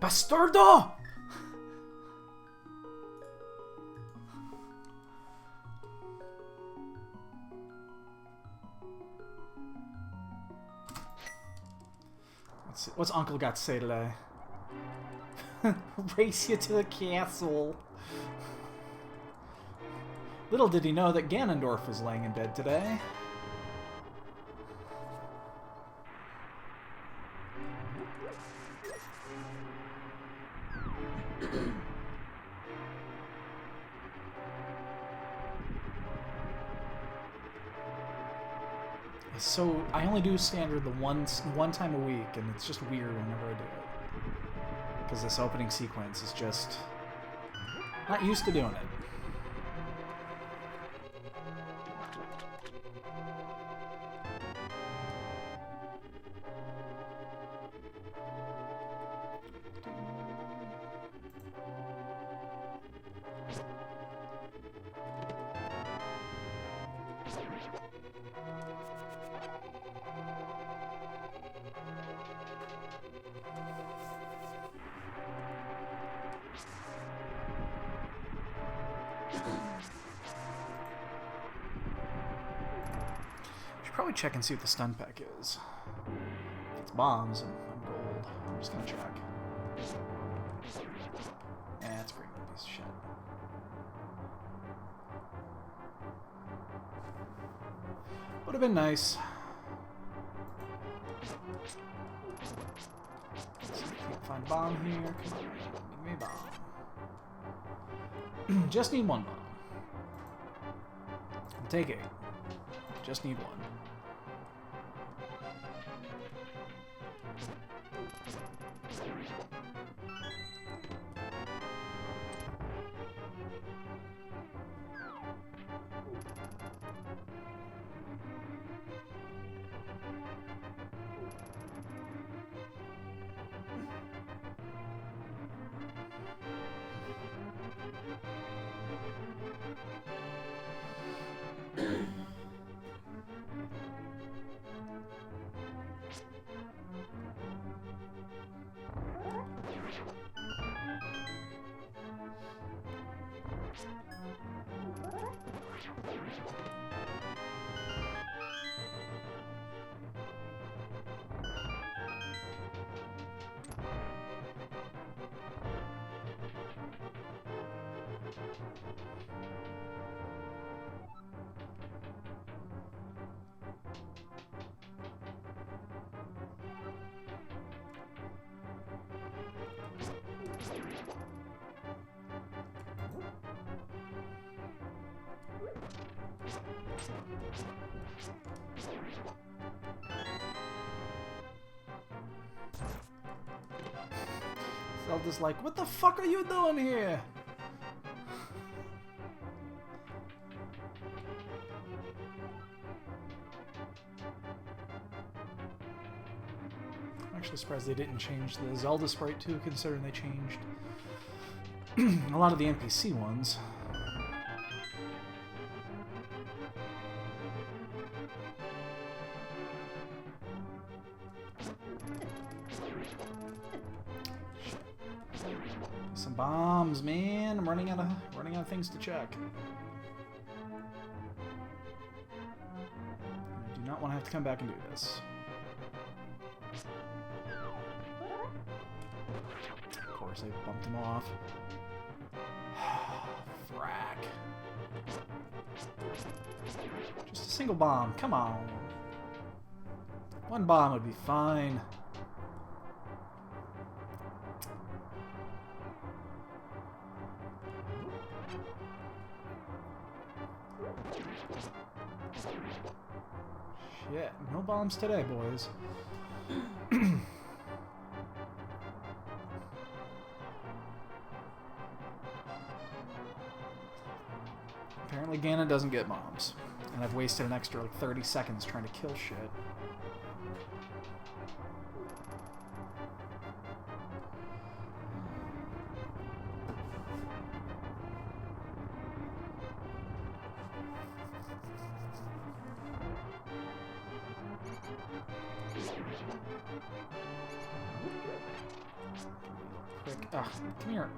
Bastardo! What's Uncle got to say today? Race you to the castle. Little did he know that Ganondorf was laying in bed today. So I only do standard the one time a week, and it's just weird whenever I do it. Because this opening sequence is just not used to doing it. Probably check and see what the stun pack is. If it's bombs, I'm gold. I'm just gonna check. Yeah, it's a pretty good piece of shit. Would have been nice. Let's see if we can find a bomb here. Come on, give me a bomb. Just need one bomb. I'll take it. Just need one. Zelda's like, what the fuck are you doing here? I'm actually surprised they didn't change the Zelda sprite too, considering they changed a lot of the NPC ones. Some bombs, man. I'm running out of things to check. I do not want to have to come back and do this. Of course, I bumped him off. Frack. Just a single bomb. Come on. One bomb would be fine. Shit, no bombs today, boys. Apparently Ganon doesn't get bombs. And I've wasted an extra like 30 seconds trying to kill shit. prick. Ugh, come here.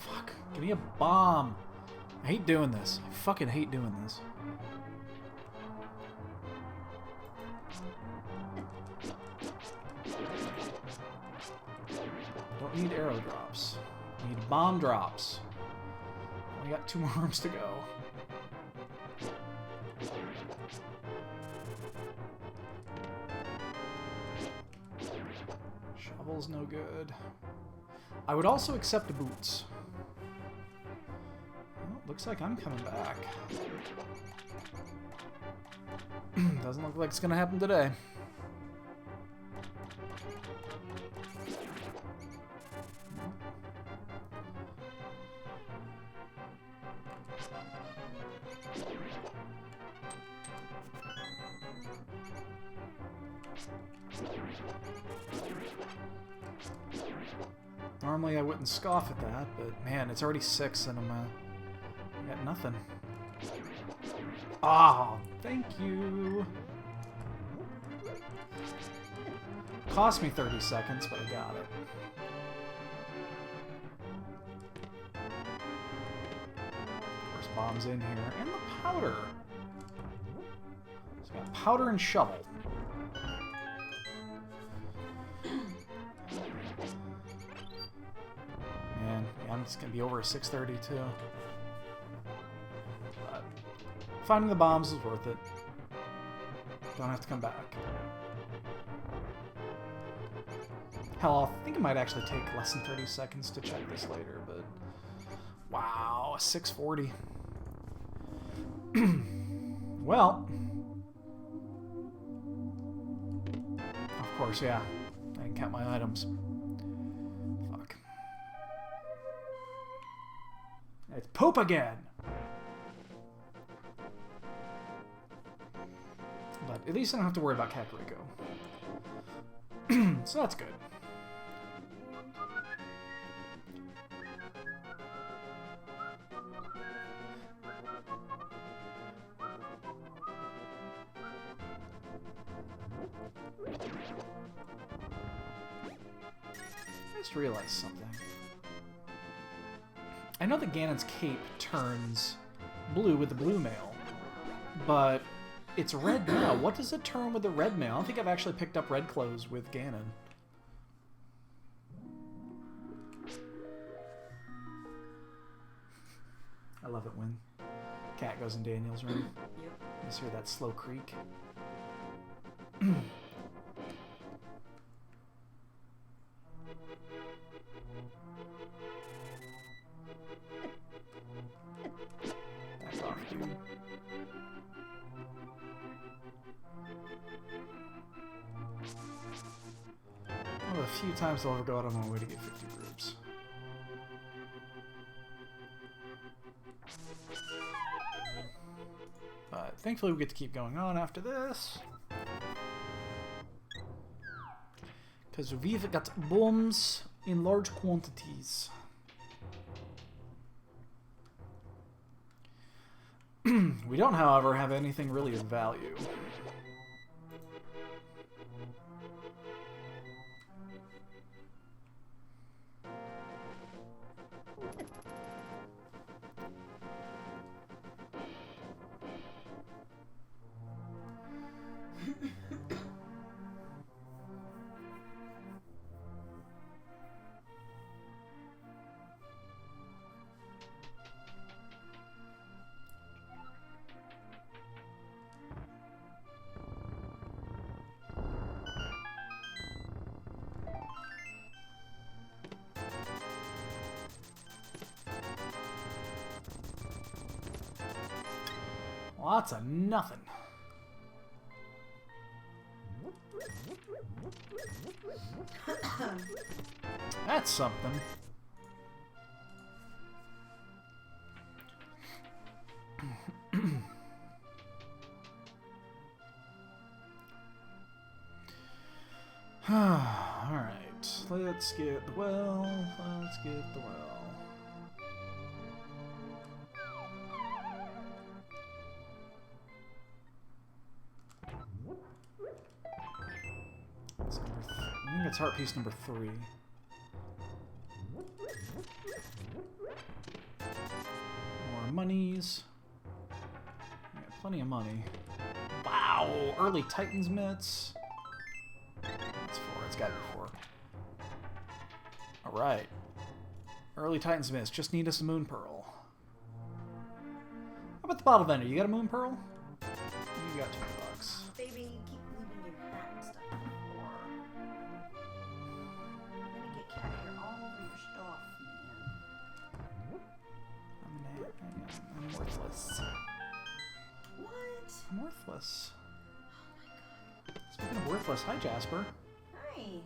Fuck. Give me a bomb. I hate doing this. I fucking hate doing this. Don't need arrow drops. Need bomb drops. Only got 2 more arms to go. Shovel's no good. I would also accept the boots. Well, looks like I'm coming back. Doesn't look like it's gonna happen today. Normally I wouldn't scoff at that, but man, it's already 6 and I got nothing. Oh, thank you. Cost me 30 seconds, but I got it. First bomb's in here, and the powder. So we got powder and shovel. Man, yeah, I'm just gonna be over at 6:30 too. But finding the bombs is worth it. Don't have to come back. Hell, I think it might actually take less than 30 seconds to check this later, but wow, 6:40. Well, of course, yeah. I didn't count my items. Fuck. It's poop again! But at least I don't have to worry about Kakariko. So that's good. I just realized something. I know that Ganon's cape turns blue with the blue mail, but it's red now. What does it turn with the red mail? I don't think I've actually picked up red clothes with Ganon. I love it when Cat goes in Daniel's room. Yep. You just hear that slow creak. Back off, dude. Well, a few times I'll ever go out on my way to get 50 groups. But thankfully we get to keep going on after this. Because we've got bombs in large quantities. We don't, however, have anything really of value. Lots of nothing. That's something. Alright, let's get the well. Let's get the well. I think it's heart piece number 3. monies. We got plenty of money. Wow! Early Titans mitts. That's 4. It's gotta be 4. Alright. Early Titans mitts. Just need us a Moon Pearl. How about the bottle vendor? You got a Moon Pearl? You got $20. Baby, you keep leaving your hat and stuff on the floor. You're gonna get cat hair all over your stuff, man. I'm worthless. What? I'm worthless. Oh my god. Speaking of worthless, hi Jasper. Hi. I need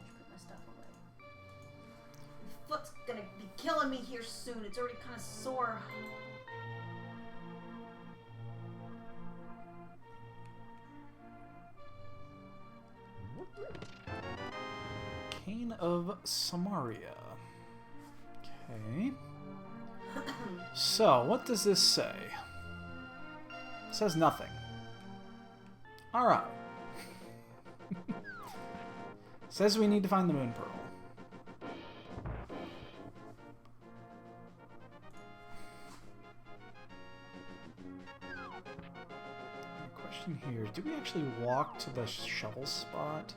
to put my stuff away. My foot's gonna be killing me here soon. It's already kind of sore. Cane of Samaria. Okay. So, what does this say? It says nothing. Alright. Says we need to find the Moon Pearl. Question here, do we actually walk to the shovel spot?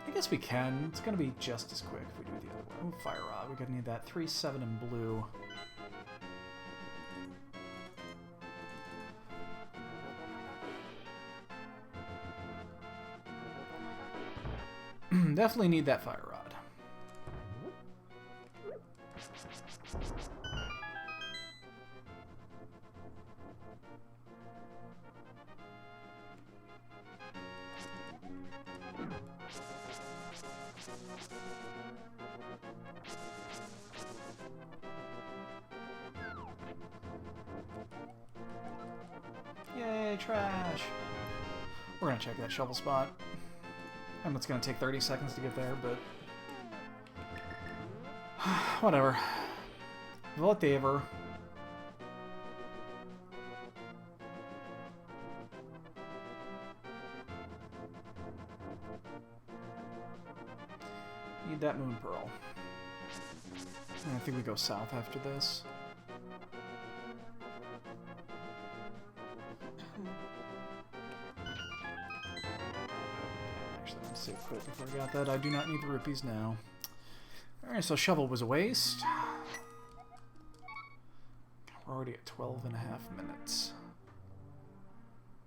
I guess we can. It's going to be just as quick if we do the other one. Oh, Fire Rod. We're going to need that. 3, 7, and blue. Definitely need that Fire Rod. Yay, trash! We're gonna check that shovel spot. And it's gonna take 30 seconds to get there, but... whatever. Whatever. Need that Moon Pearl. And I think we go south after this. Actually, let's save quick before I got that. I do not need the rupees now. Alright, so shovel was a waste. We're already at 12 and a half minutes.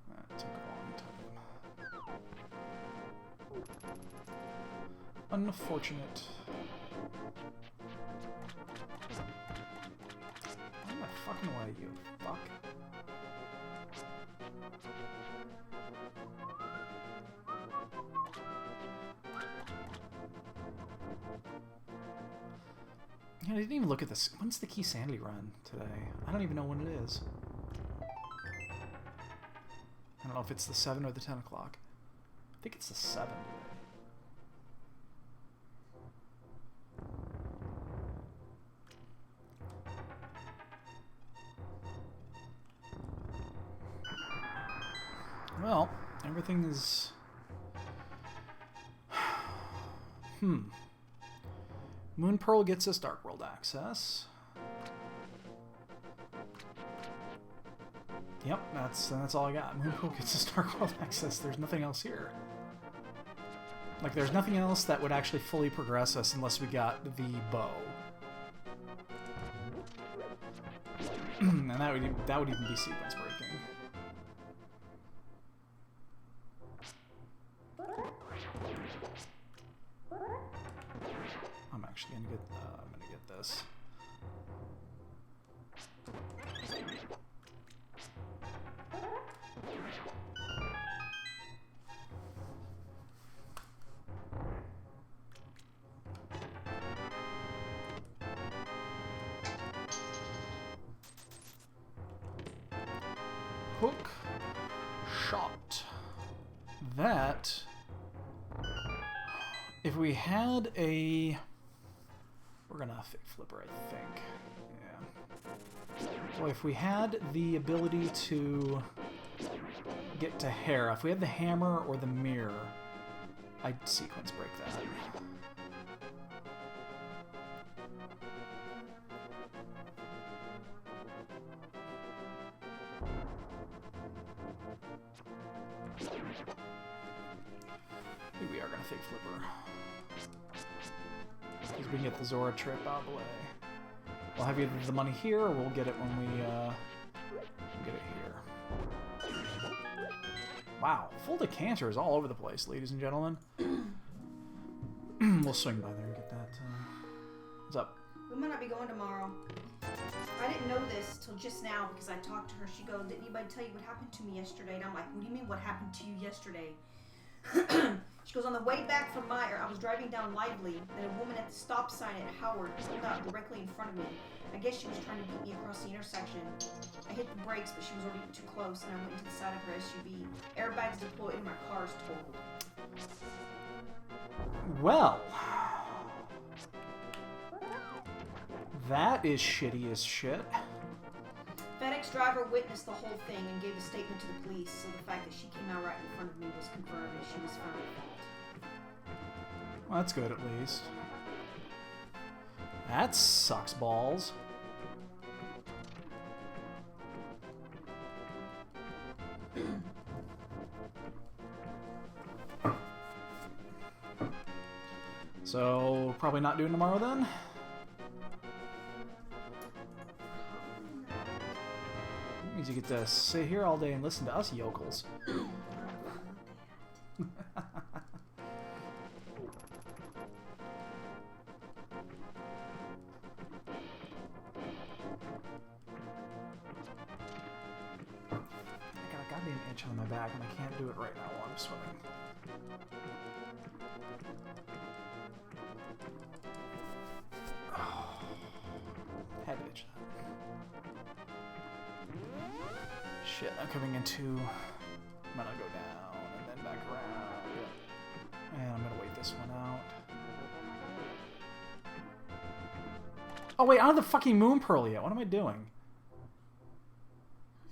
That took a long time. Unfortunate. Why am I fucking away, you fuck? Yeah, I didn't even look at this. When's the Key Sandy run today? I don't even know when it is. I don't know if it's the 7 or the 10 o'clock. I think it's the 7 today. Well, everything is... Moon Pearl gets us Dark World access. Yep, that's all I got. Moon Pearl gets us Dark World access. There's nothing else here. Like, there's nothing else that would actually fully progress us unless we got the bow. And that would even be sequence breaking. I'm actually gonna get this. Hook shot. That, if we had a, we're gonna fake flipper, I think. Yeah. Well, if we had the ability to get to hair, if we had the hammer or the mirror, I'd sequence break that. Maybe we are gonna fake flipper. Because we can get the Zora trip out of the way. We'll have either the money here, or we'll get it when we get it here. Wow, full decanter is all over the place, ladies and gentlemen. We'll swing by there and get that. What's up? We might not be going tomorrow. I didn't know this till just now because I talked to her. She goes, "Didn't anybody tell you what happened to me yesterday?" And I'm like, "What do you mean what happened to you yesterday?" She goes, "On the way back from Meyer, I was driving down Lively, and a woman at the stop sign at Howard pulled out directly in front of me. I guess she was trying to beat me across the intersection. I hit the brakes, but she was already too close, and I went into the side of her SUV. Airbags deployed, and my car is totaled." Well, that is shitty as shit. FedEx driver witnessed the whole thing and gave a statement to the police, so the fact that she came out right in front of me was confirmed and she was found at fault. Well, that's good at least. That sucks balls. So, probably not doing tomorrow then? That means you get to sit here all day and listen to us yokels. I got a goddamn itch on my back and I can't do it right now while I'm swimming. Head itch. Shit, I'm coming into... I'm gonna go down and then back around. Yeah. And I'm gonna wait this one out. Oh wait, I don't have the fucking moon pearl yet. What am I doing?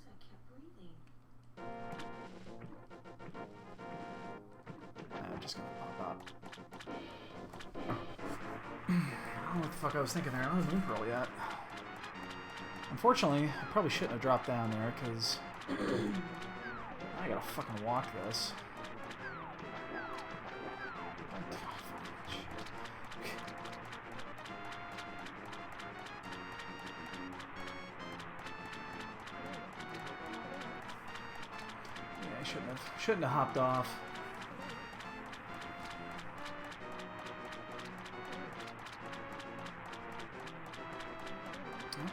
I kept breathing. I'm just gonna pop up. I don't know what the fuck I was thinking there. I don't have moon pearl yet. Unfortunately, I probably shouldn't have dropped down there, because I gotta fucking walk this. Yeah, I shouldn't have hopped off.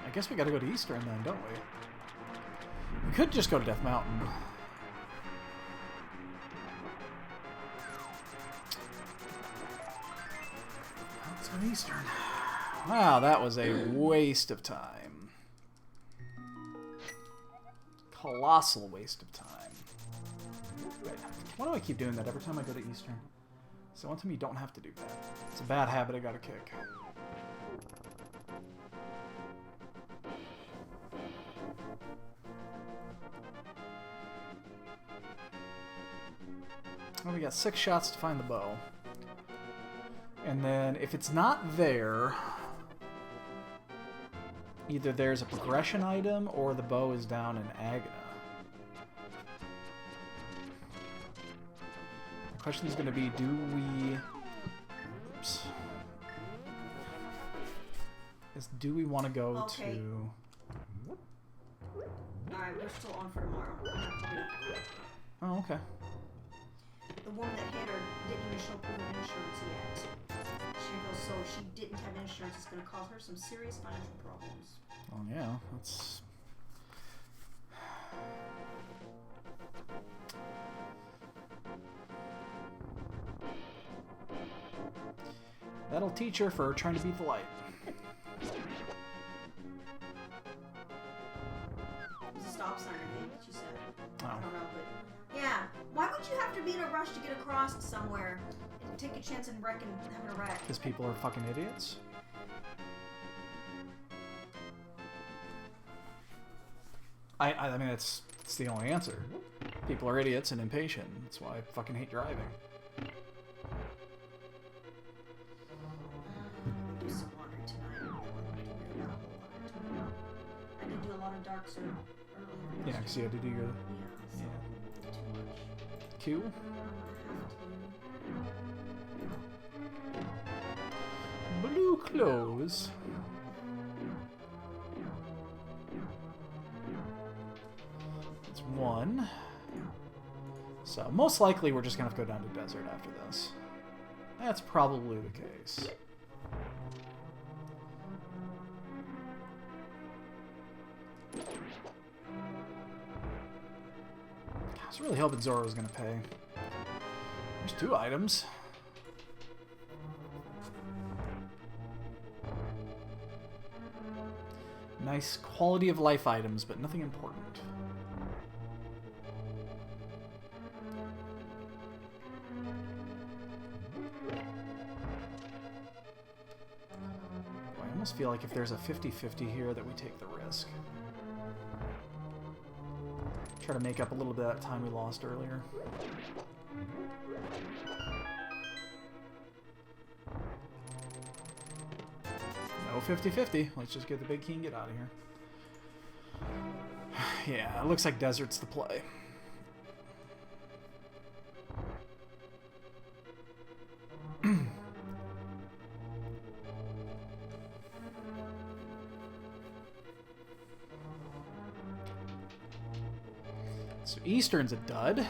I guess we gotta go to Eastern then, don't we? We could just go to Death Mountain. Let's go to Eastern. Wow, that was a waste of time. Colossal waste of time. Wait, why do I keep doing that every time I go to Eastern? So one time you don't have to do that. It's a bad habit I gotta kick. Well, we got 6 shots to find the bow. And then, if it's not there, either there's a progression item or the bow is down in Agna. The question is going to be, do we... Oops. Do we want to go to... Alright, we're still on for tomorrow. Oh, okay. The woman that hit her didn't even show proof of insurance yet. She goes, so if she didn't have insurance, it's going to cause her some serious financial problems. Oh, yeah, that's... That'll teach her for trying to beat the light. It was a stop sign, I think, she said. Oh. I don't know, but... Yeah, why would you have to be in a rush to get across somewhere and take a chance and having a wreck? Because people are fucking idiots. I mean, it's the only answer. People are idiots and impatient. That's why I fucking hate driving. Do some laundry tonight. I did do a lot of dark stuff earlier. Yeah, because you had to do your... Yeah, so too much. Q? I have to. close. It's 1. So most likely we're just going to have to go down to desert after this. That's probably the case. I was really hoping Zora was going to pay. There's 2 items. Nice quality of life items, but nothing important. I almost feel like if there's a 50-50 here that we take the risk. Try to make up a little bit of that time we lost earlier. No 50-50. Let's just get the big key and get out of here. Yeah, it looks like desert's the play. So Eastern's a dud.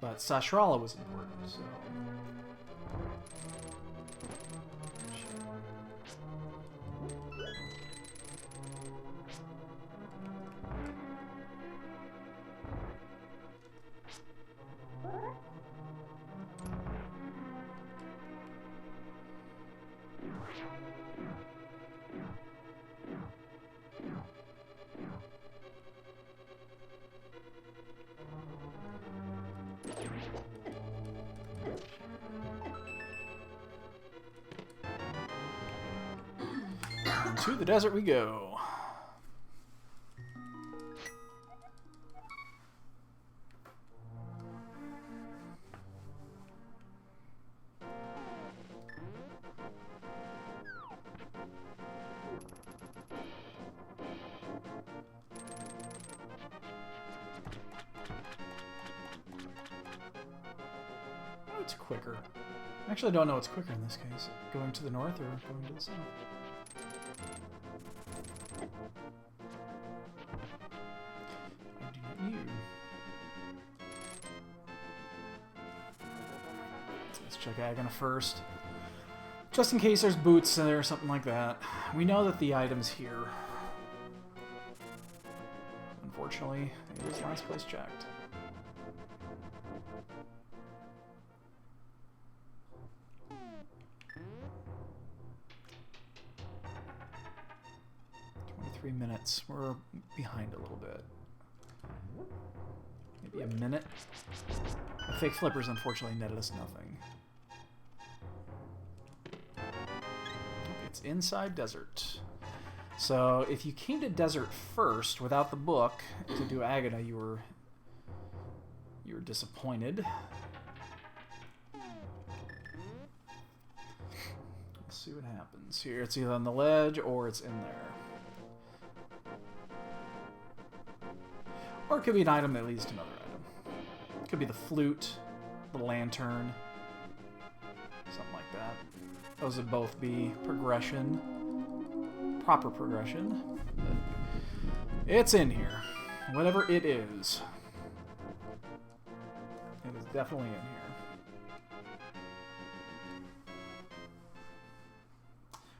But Sashrala was important, so... To the desert we go. Oh, it's quicker. Actually, I don't know what's quicker in this case. Going to the north or going to the south? Let's check Agana first. Just in case there's boots in there or something like that. We know that the item's here. Unfortunately, it was last place checked. Minutes. We're behind a little bit. Maybe a minute. The fake flippers unfortunately netted us nothing. It's inside desert. So if you came to desert first without the book to do Agana, you were disappointed. Let's see what happens here. It's either on the ledge or it's in there. Or it could be an item that leads to another item. It could be the flute, the lantern, something like that. Those would both be progression. Proper progression. But it's in here. Whatever it is. It is definitely in here.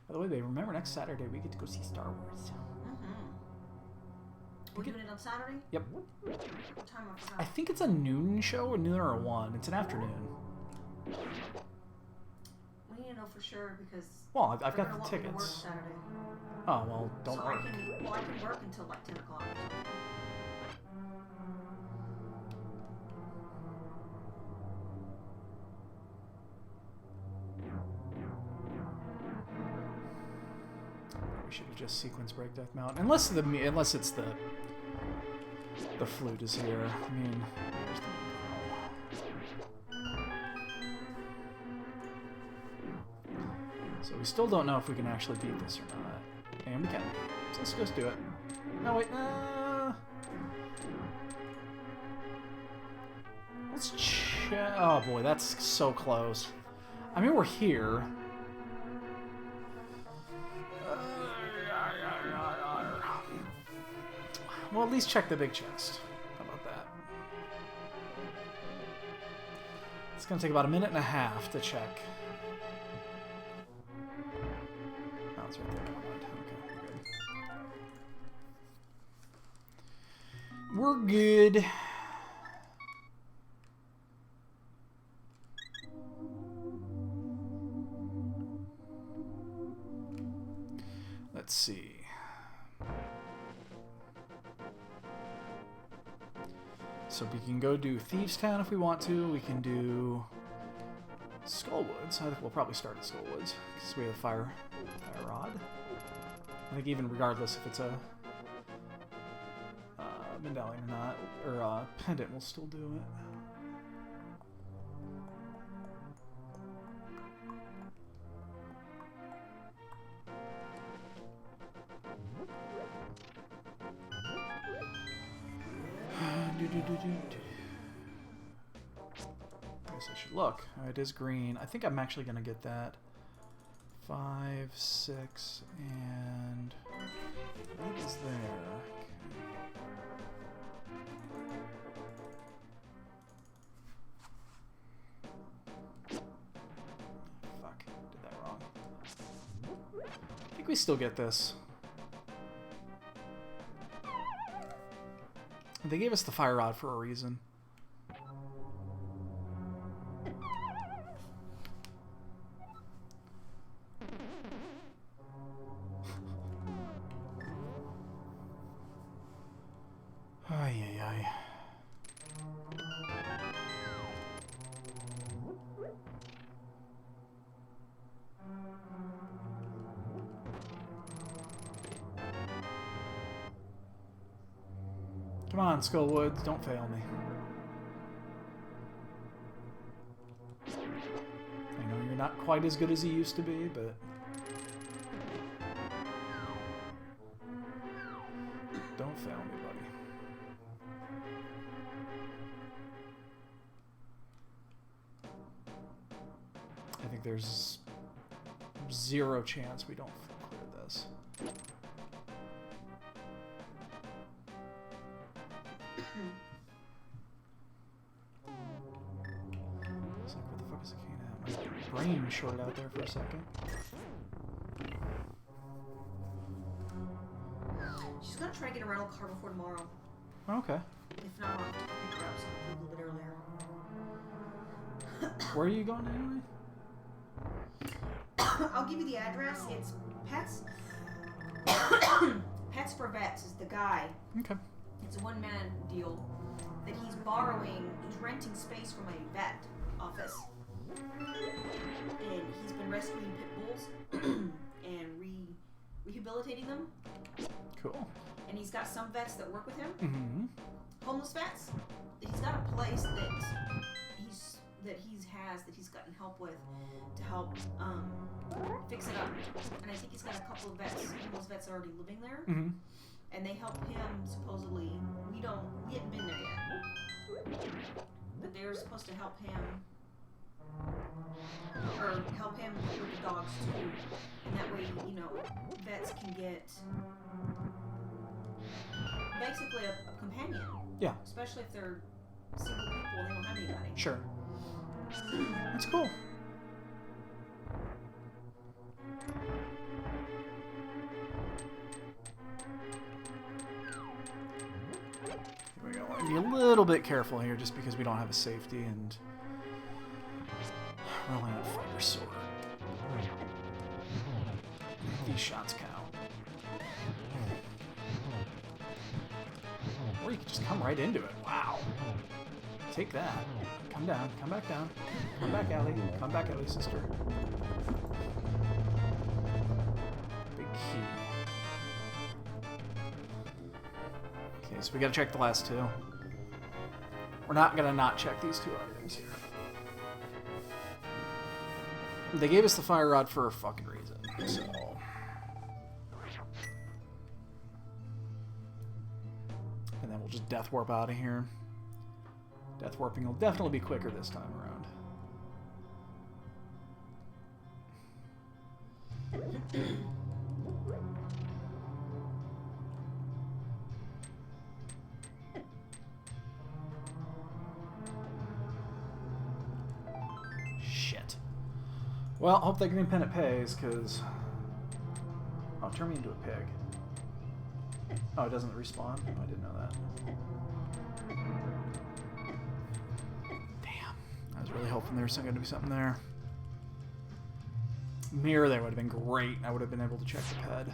By the way, babe, remember next Saturday we get to go see Star Wars. We're doing it on Saturday? Yep. What time I forgot? I think it's a noon show, a noon or a 1. It's an afternoon. We need to know for sure because... Well, I've got gonna the want me to work tickets. Saturday. Oh, well, don't so work. I can work until like 10 o'clock or something. We should have just sequence break Death Mountain. Unless it's the flute is here. I mean, there's the... So we still don't know if we can actually beat this or not. And we can. So let's just do it. No, wait. Let's check. Oh boy, that's so close. I mean, we're here. Well, at least check the big chest. How about that? It's going to take about 1.5 minutes to check. Oh, it's right there. Never mind. Okay, we're good. Let's see. So we can go do Thieves Town if we want to. We can do Skullwoods. I think we'll probably start at Skullwoods because we have a fire rod. I think even regardless if it's a medallion or not, or pendant, we'll still do it. I guess I should look. Oh, it is green. I think I'm actually going to get that. 5, 6, and what is there? Fuck, did that wrong. I think we still get this. They gave us the fire rod for a reason. Ay, ay, ay. Come on, Skullwoods, don't fail me. I know you're not quite as good as you used to be, but... don't fail me, buddy. I think there's 0 chance we don't clear this. It's like, what the fuck is a cane at? My brain shorted out there for a second. She's gonna try to get a rental car before tomorrow. Okay. If not, I'll have to pick her up a little bit earlier. Where are you going anyway? I'll give you the address. It's Pets. Pets for Vets is the guy. Okay. It's a one-man deal that he's borrowing. He's renting space from a vet office, and he's been rescuing pit bulls and rehabilitating them. Cool. And he's got some vets that work with him, Mm-hmm. homeless vets. He's got a place that he's gotten help with to help fix it up. And I think he's got a couple of vets, homeless vets already living there. Mm-hmm. And they help him supposedly. We haven't been there yet, but they're supposed to help him, or help him with the dogs too. And that way, vets can get basically a companion. Yeah. Especially if they're single people and they don't have anybody. Sure. That's cool. Here we go. I want to be a little bit careful here just because we don't have a safety and we're only on fighter sword. These shots count. Or you can just come right into it. Wow. Take that. Come down. Come back down. Come back, Allie. Come back, Allie, sister. Big key. Okay, so we gotta check the last 2. We're not gonna not check these 2 items here. They gave us the fire rod for a fucking reason, so... And then we'll just death warp out of here. Death warping will definitely be quicker this time around. Shit. Well, hope that green pennant pays, because... Oh, turn me into a pig. Oh, it doesn't respawn? Oh, I didn't know that. Damn. I was really hoping there was going to be something there. Mirror there would have been great. I would have been able to check the ped.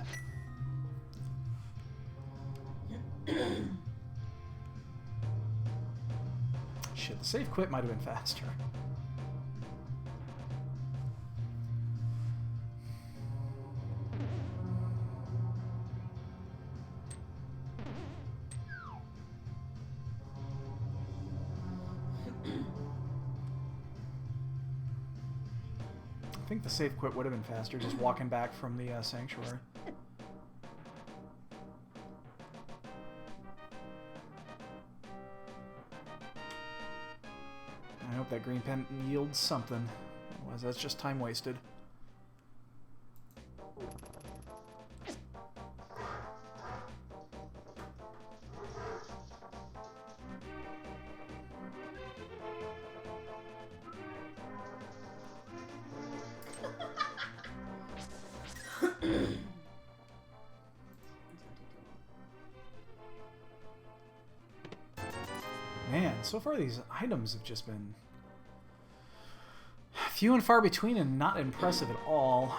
Shit, the save quit might have been faster. I think the save quit would have been faster, just walking back from the sanctuary. I hope that green pen yields something. Otherwise, that's just time wasted. Man, so far these items have just been few and far between and not impressive at all.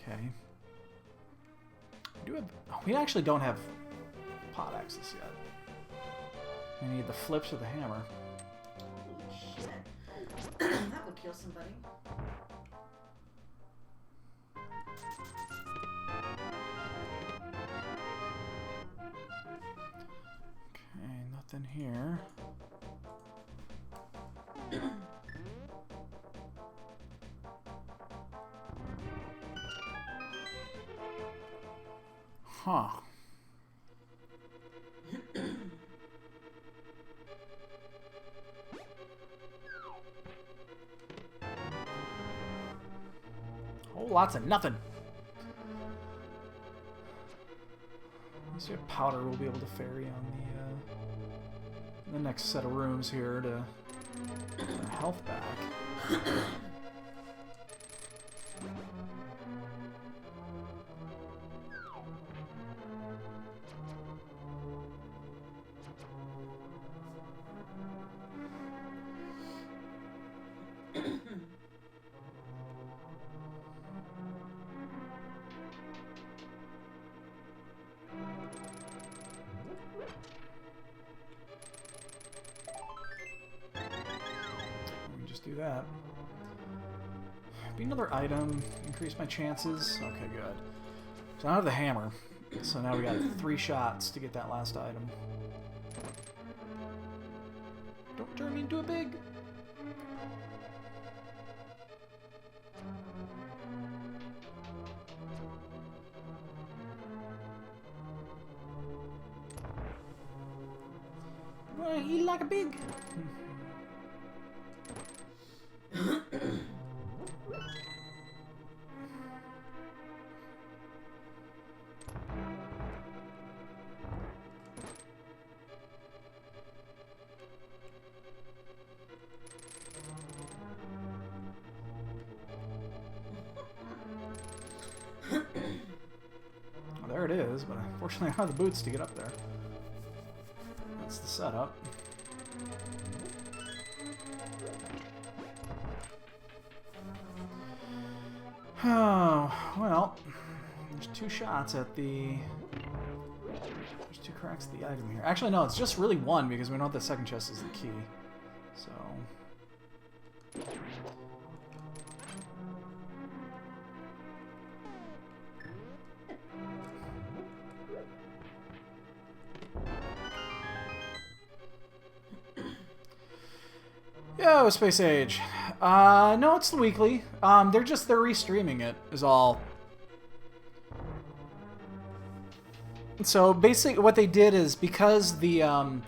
Okay. We actually don't have pot access yet. We need the flips of the hammer. Holy shit. That would kill somebody. Okay, nothing here. Huh. Oh, lots of nothing. Let's see what powder we'll be able to ferry on the next set of rooms here to get our health back. Do that. Be another item. Increase my chances. Okay, good. So I have the hammer. So now we got 3 shots to get that last item. Don't turn me into a pig. I'm gonna eat like a pig. Well, there it is, but unfortunately I don't have the boots to get up there. That's the setup. Oh, well, there's 2 shots at the... There's 2 cracks at the item here. Actually, no, it's just really 1 because we know the second chest is the key. So... Yo, Space Age. No, it's the weekly. They're restreaming it, is all. So basically what they did is because the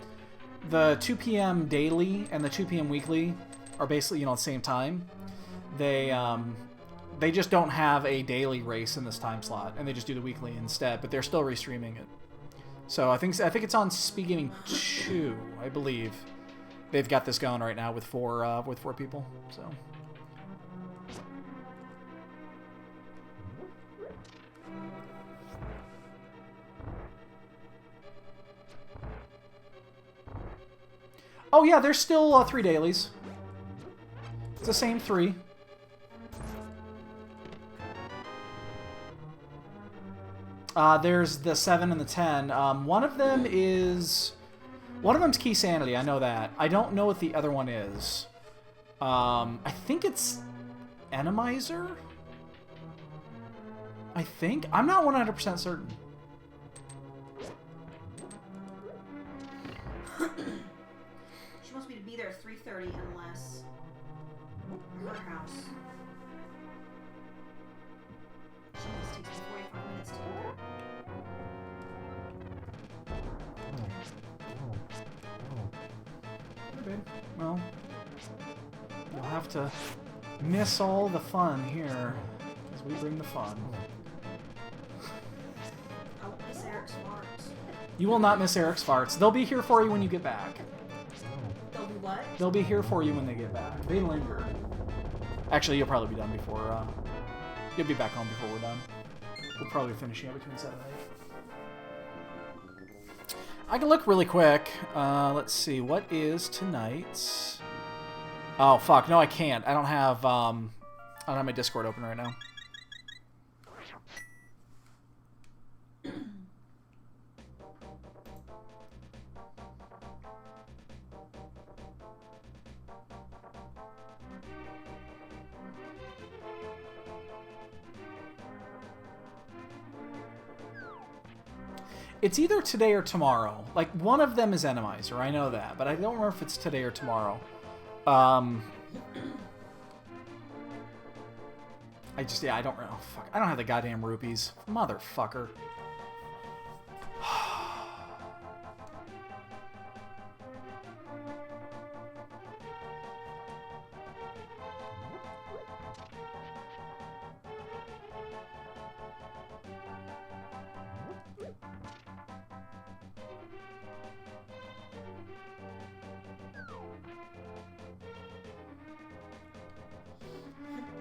2 p.m. daily and the 2 p.m. weekly are basically, you know, at the same time, they just don't have a daily race in this time slot, and they just do the weekly instead, but they're still restreaming it. So I think it's on Speed Gaming 2, I believe. They've got this going right now with four people. So. Oh yeah, there's still 3 dailies. It's the same 3. There's the 7 and the 10. One of them's Key Sanity. I know that. I don't know what the other one is. I think it's Enemizer. I think. I'm not 100% certain. She wants me to be there at 3:30 unless her house. She almost takes me 45 minutes to get there. Well, you'll have to miss all the fun here, as we bring the fun. I won't miss Eric's farts. You will not miss Eric's farts. They'll be here for you when you get back. They'll be what? They'll be here for you when they get back. They linger. Actually, you'll probably be done before, you'll be back home before we're done. We'll probably be finishing up between 7 and 8. I can look really quick. Let's see. What is tonight's? Oh fuck! No, I can't. I don't have my Discord open right now. It's either today or tomorrow. Like, one of them is Enemizer, I know that, but I don't remember if it's today or tomorrow. I don't know. Fuck. I don't have the goddamn rupees. Motherfucker.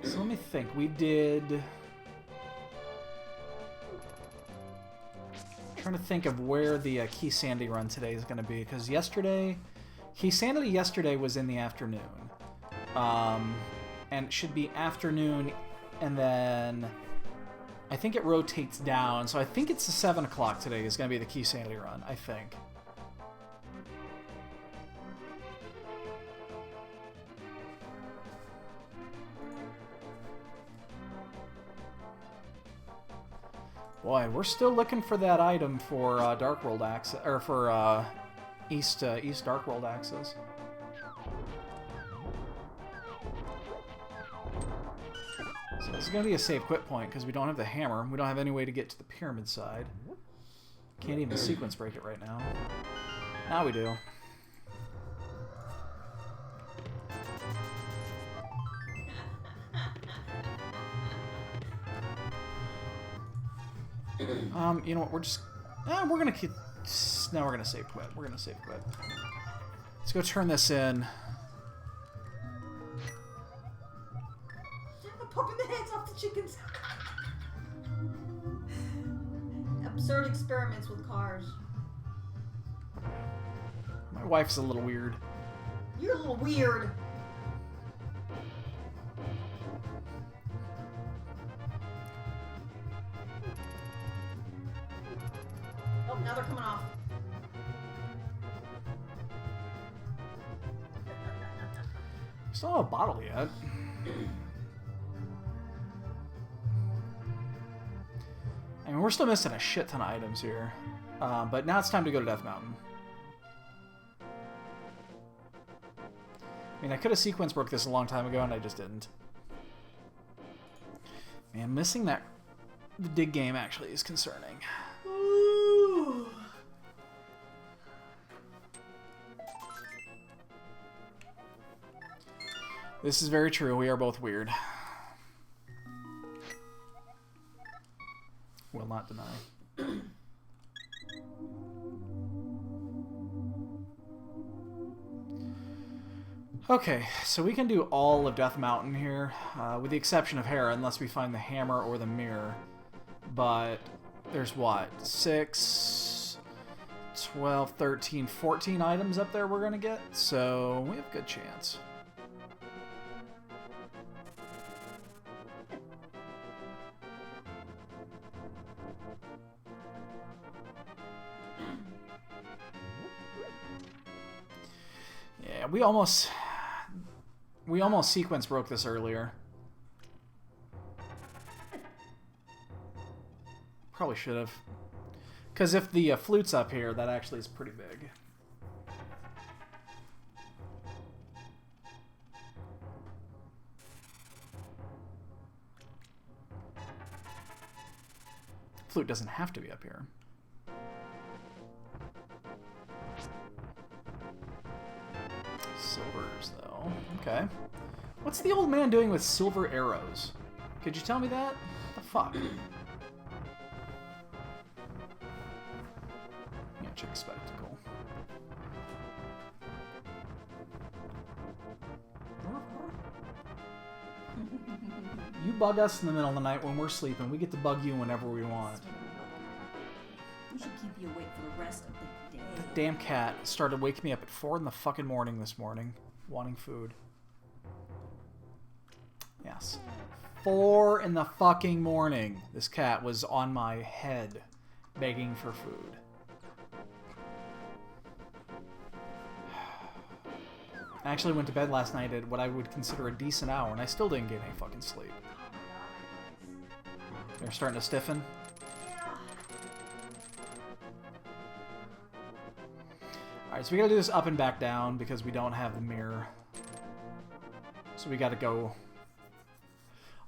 So let me think. We did... Trying to think of where the Key Sandy run today is going to be, because yesterday... Key Sandy yesterday was in the afternoon. And it should be afternoon, and then... I think it rotates down, so I think it's the 7 o'clock today is going to be the Key Sandy run, I think. Boy, we're still looking for that item for Dark World access, or for East Dark World access. So this is gonna be a safe quit point because we don't have the hammer. We don't have any way to get to the pyramid side. Can't even sequence break it right now. Now we do. You know what? We're just... we're gonna keep... No, we're gonna save quit. We're gonna save quit. Let's go turn this in. I'm popping the heads off the chickens. Absurd experiments with cars. My wife's a little weird. You're a little weird. Oh, now they're coming off. Still don't have a bottle yet. I mean, we're still missing a shit ton of items here. But now it's time to go to Death Mountain. I mean, I could have sequence broke this a long time ago, and I just didn't. Man, missing the dig game actually is concerning. Ooh. This is very true. We are both weird. Will not deny. Okay, so we can do all of Death Mountain here, with the exception of Hera, unless we find the hammer or the mirror. But there's what? 6, 12, 13, 14 items up there we're going to get, so we have a good chance. Yeah, we almost sequence broke this earlier. Probably should have. Because if the flute's up here, that actually is pretty big. Flute doesn't have to be up here. Silvers, though. Okay. What's the old man doing with silver arrows? Could you tell me that? What the fuck? Magic spectacle. You bug us in the middle of the night when we're sleeping. We get to bug you whenever we want. We should keep you awake for the rest of the day. That damn cat started waking me up at 4 in the fucking morning this morning, wanting food. Yes. 4 in the fucking morning. This cat was on my head, begging for food. I actually went to bed last night at what I would consider a decent hour, and I still didn't get any fucking sleep. They're starting to stiffen. Alright, so we gotta do this up and back down because we don't have the mirror. So we gotta go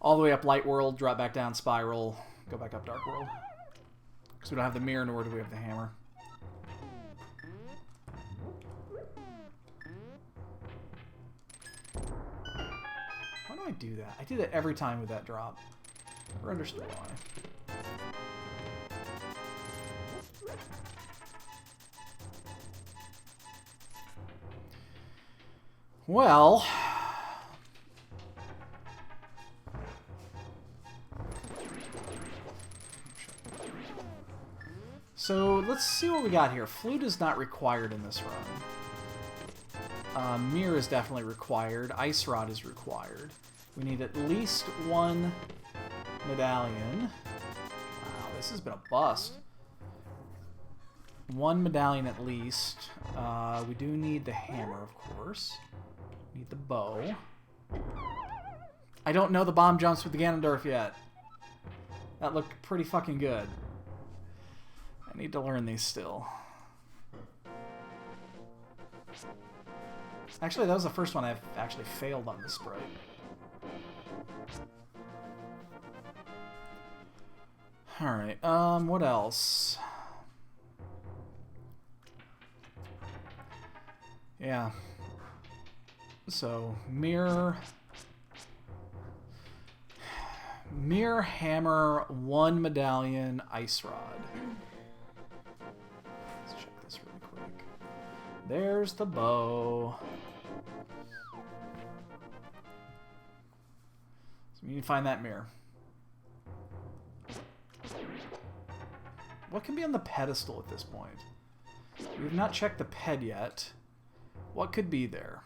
all the way up Light World, drop back down Spiral, go back up Dark World. Because we don't have the mirror, nor do we have the hammer. Why do I do that? I do that every time with that drop. Never understood why. Well, so let's see what we got here. Flute is not required in this run. Mirror is definitely required. Ice Rod is required. We need at least 1 medallion. Wow, this has been a bust. 1 medallion at least. We do need the hammer, of course. Need the bow. I don't know the bomb jumps with the Ganondorf yet. That looked pretty fucking good. I need to learn these still. Actually, that was the first one I've actually failed on this sprite. Alright, what else? Yeah. So, mirror, hammer, 1 medallion, ice rod. Let's check this really quick. There's the bow. So we need to find that mirror. What can be on the pedestal at this point? We've not checked the ped yet. What could be there?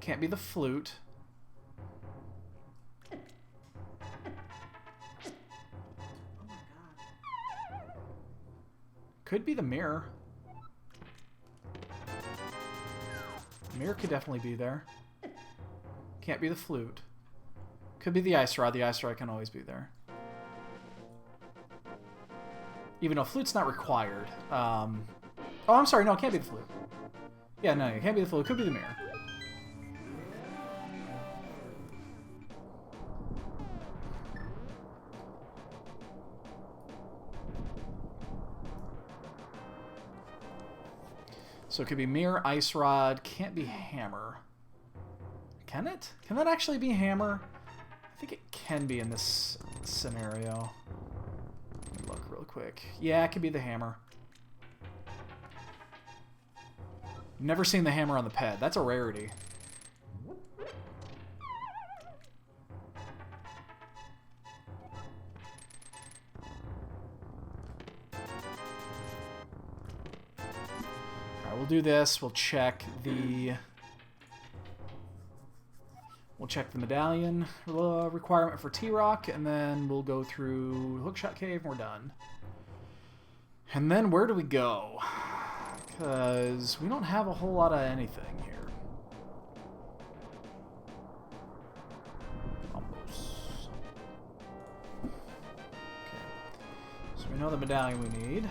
Can't be the flute. Oh my god. Could be the mirror. Mirror could definitely be there. Can't be the flute. Could be the ice rod. The ice rod can always be there. Even though flute's not required. Oh, I'm sorry. No, it can't be the flute. Yeah, no, it can't be the flute. It could be the mirror. So it could be mirror, ice rod. Can't be hammer. Can it? Can that actually be hammer? I think it can be in this scenario. Let me look real quick. Yeah, it could be the hammer. Never seen the hammer on the ped. That's a rarity. Alright, we'll do this. We'll check the medallion requirement for T-Rock, and then we'll go through Hookshot Cave, and we're done. And then where do we go? Because we don't have a whole lot of anything here. Almost. Okay. So we know the medallion we need.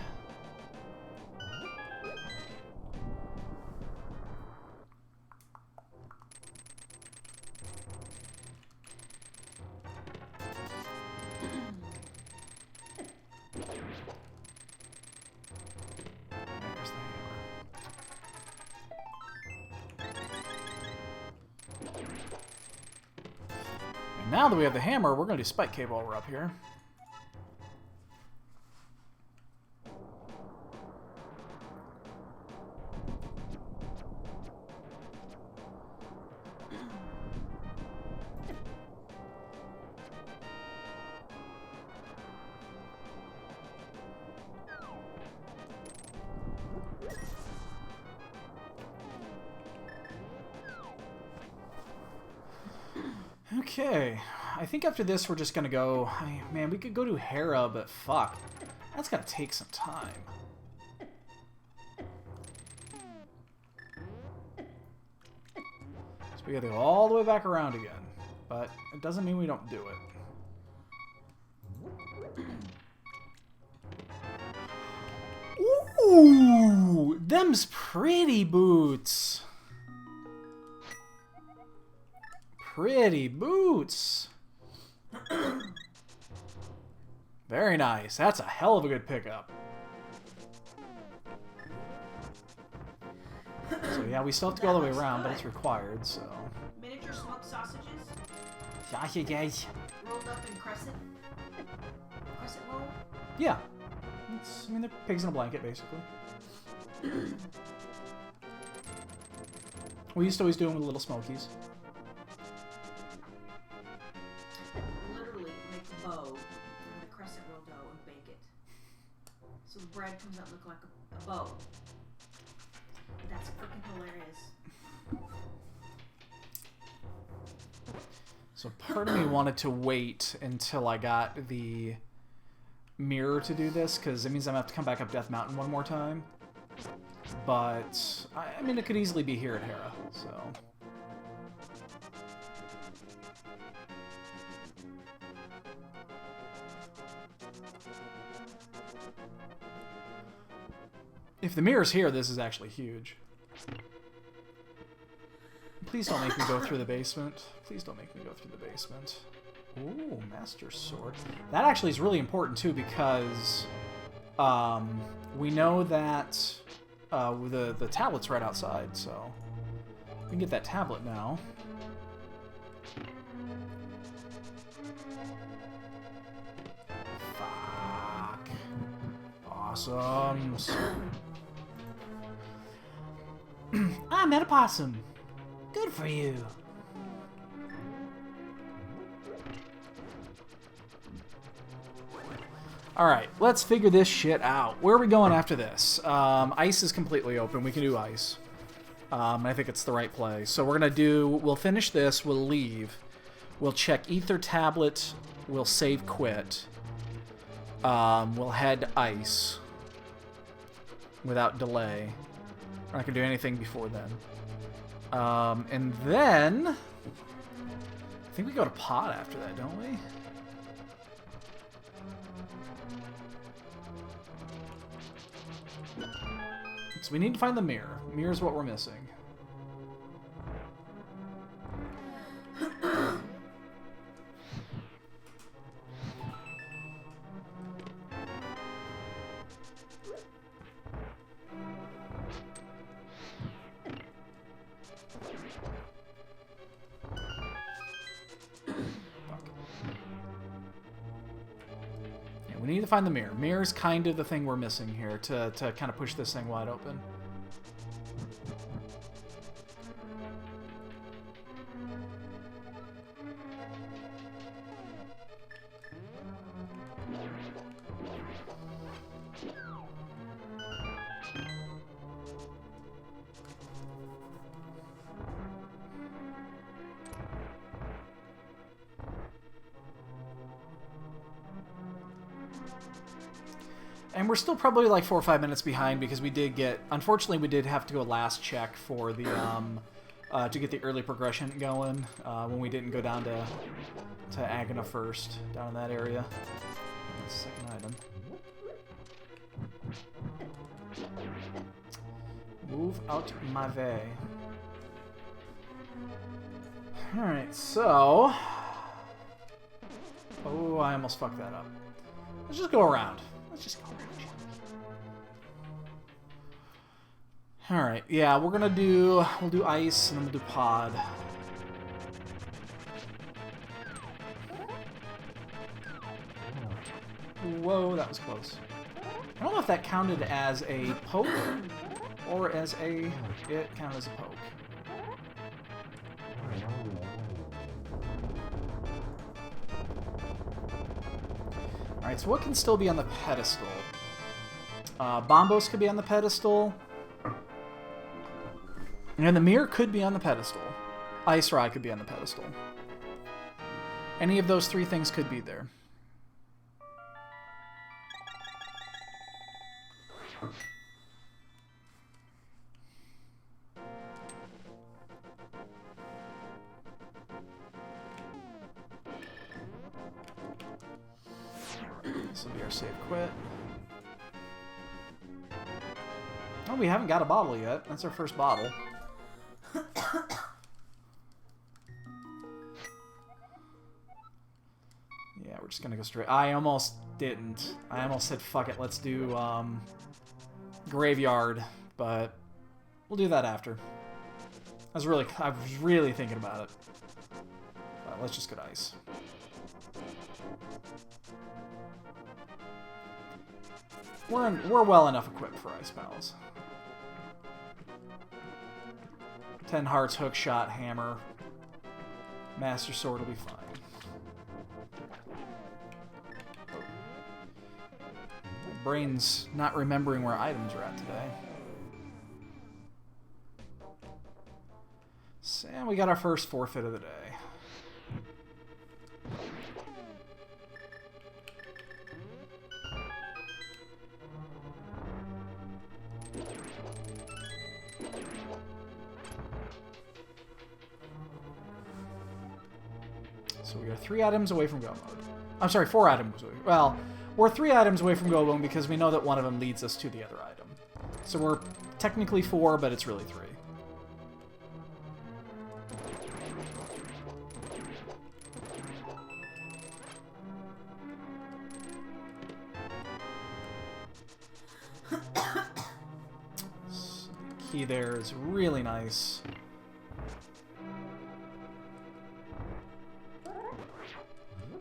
Now that we have the hammer, we're going to do Spike Cave while we're up here. Okay, I think after this we're just gonna go... Man, we could go to Hera, but fuck. That's gotta take some time. So we gotta go all the way back around again. But it doesn't mean we don't do it. Ooh! Them's pretty boots! Pretty boots. Very nice. That's a hell of a good pickup. So yeah, we still have to go all the way around, but it's required, so... Miniature smoked sausages? Yeah, guys. Rolled up in crescent? Crescent roll? Yeah. I mean, they're pigs in a blanket, basically. We used to always do them with little smokies. So the bread comes out looking like a bow. That's freaking hilarious. So part of me wanted to wait until I got the mirror to do this, because it means I'm going to have to come back up Death Mountain one more time. But, I mean, it could easily be here at Hera, so... If the mirror's here, this is actually huge. Please don't make me go through the basement. Please don't make me go through the basement. Ooh, Master Sword. That actually is really important, too, because we know that the tablet's right outside, so we can get that tablet now. Fuck. Awesome. I met a possum. Good for you. Alright, let's figure this shit out. Where are we going after this? Ice is completely open. We can do ice. I think it's the right play. So we're going to do... We'll finish this. We'll leave. We'll check Ether Tablet. We'll save quit. We'll head ice. Without delay. We're not going to do anything before then. And then... I think we go to pot after that, don't we? So we need to find the mirror. Mirror's what we're missing. We need to find the mirror. Mirror's kind of the thing we're missing here to kind of push this thing wide open. And we're still probably like 4 or 5 minutes behind because we did get... Unfortunately, we did have to go last check for the... to get the early progression going when we didn't go down to Agana first, down in that area. That's the second item. Move out my way. Alright, so... Oh, I almost fucked that up. Let's just go around. Let's just go around. Alright, yeah, we're gonna do... We'll do ice, and then we'll do pod. Whoa, that was close. I don't know if that counted as a poke, or as a... It counted as a poke. Alright, so what can still be on the pedestal? Bombos could be on the pedestal. And the mirror could be on the pedestal. Ice Rod could be on the pedestal. Any of those three things could be there. This will be our save quit. Oh, we haven't got a bottle yet. That's our first bottle. Yeah, we're just gonna go straight. I almost didn't. I almost said, fuck it, let's do Graveyard, but we'll do that after. I was really thinking about it. But let's just go to ice. We're well enough equipped for ice pals. 10 hearts, hook shot, hammer. Master sword will be fine. My brain's not remembering where items are at today. So, and we got our first forfeit of the day. So we are 3 items away from go mode. I'm sorry, 4 items away. Well, we're 3 items away from go mode because we know that one of them leads us to the other item. So we're technically 4, but it's really 3. So the key there is really nice.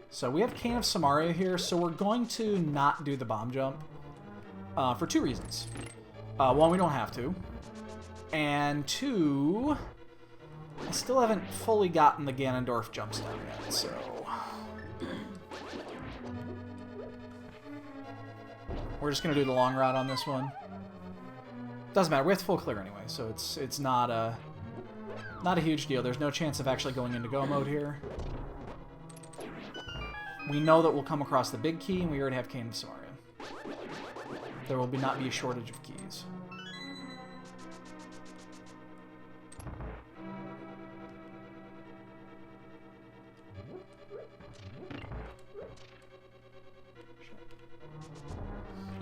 So we have Cane of Samaria here, so we're going to not do the bomb jump for 2 reasons. 1, we don't have to. And 2, I still haven't fully gotten the Ganondorf jumps down yet, so... We're just going to do the long route on this one. Doesn't matter, we have full clear anyway, so it's not a huge deal. There's no chance of actually going into go mode here. We know that we'll come across the big key, and we already have Cane of Samaria. There will not be a shortage of keys.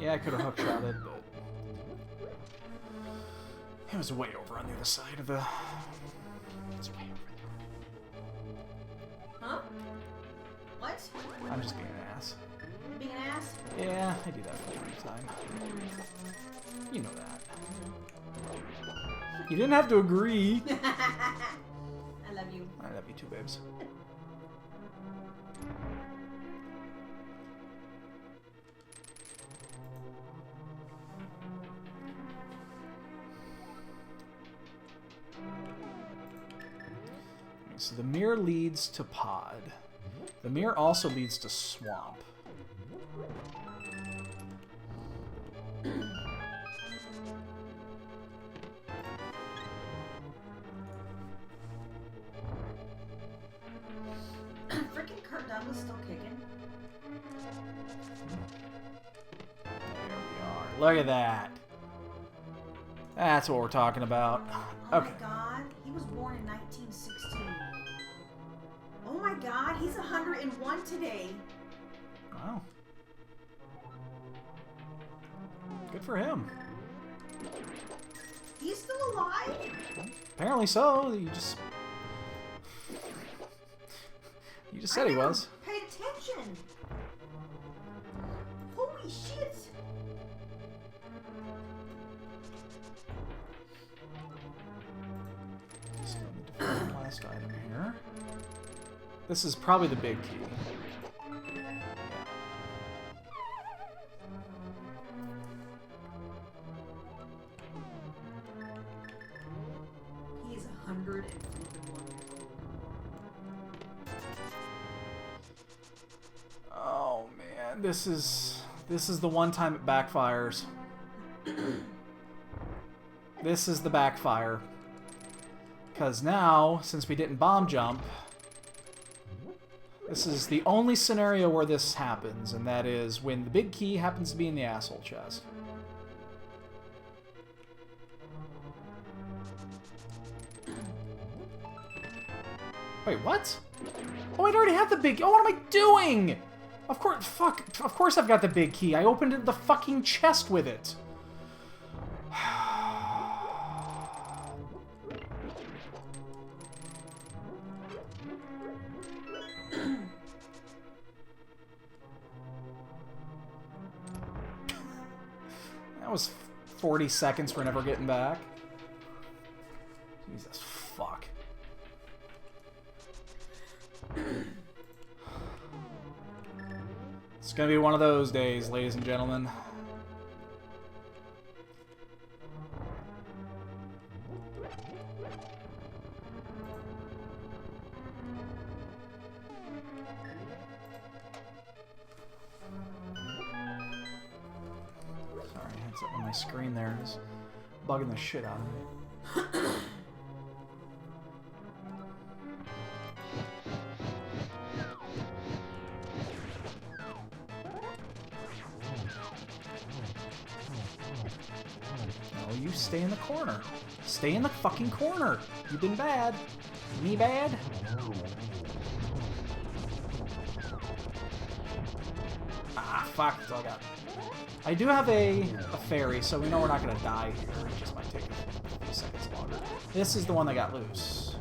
Yeah, I could have hookshotted, but... It was way over on the other side of the... It's way over there. Huh? What? I'm just being an ass. Being an ass? Yeah, I do that from time to time. You know that. You didn't have to agree. I love you. I love you too, babes. So the mirror leads to pod. The mirror also leads to swamp. Freaking Kurt Douglas still kicking. There we are. Look at that. That's what we're talking about. Oh Okay. my god, he was born in 1916. Oh my god, he's 101 today. Wow. Good for him. He's still alive? Apparently so. You just said he was. Paid attention. Holy shit. So let me define the last item here. This is probably the big key. He is 101. Oh man, this is the one time it backfires. This is the backfire. Because now, since we didn't bomb jump, this is the only scenario where this happens, and that is when the big key happens to be in the asshole chest. Wait, what? Oh, I'd already have the big... Oh, what am I doing? Of course, fuck. Of course I've got the big key. I opened the fucking chest with it. That was 40 seconds for never getting back. Jesus, fuck. It's gonna be one of those days, ladies and gentlemen. Sorry, heads up on my screen there is bugging the shit out of me. No, you stay in the corner. Stay in the fucking corner. You've been bad. Me bad? Ah, fuck. That's all I got. I do have a fairy, so we know we're not going to die here. It just might take a few seconds longer. This is the one that got loose.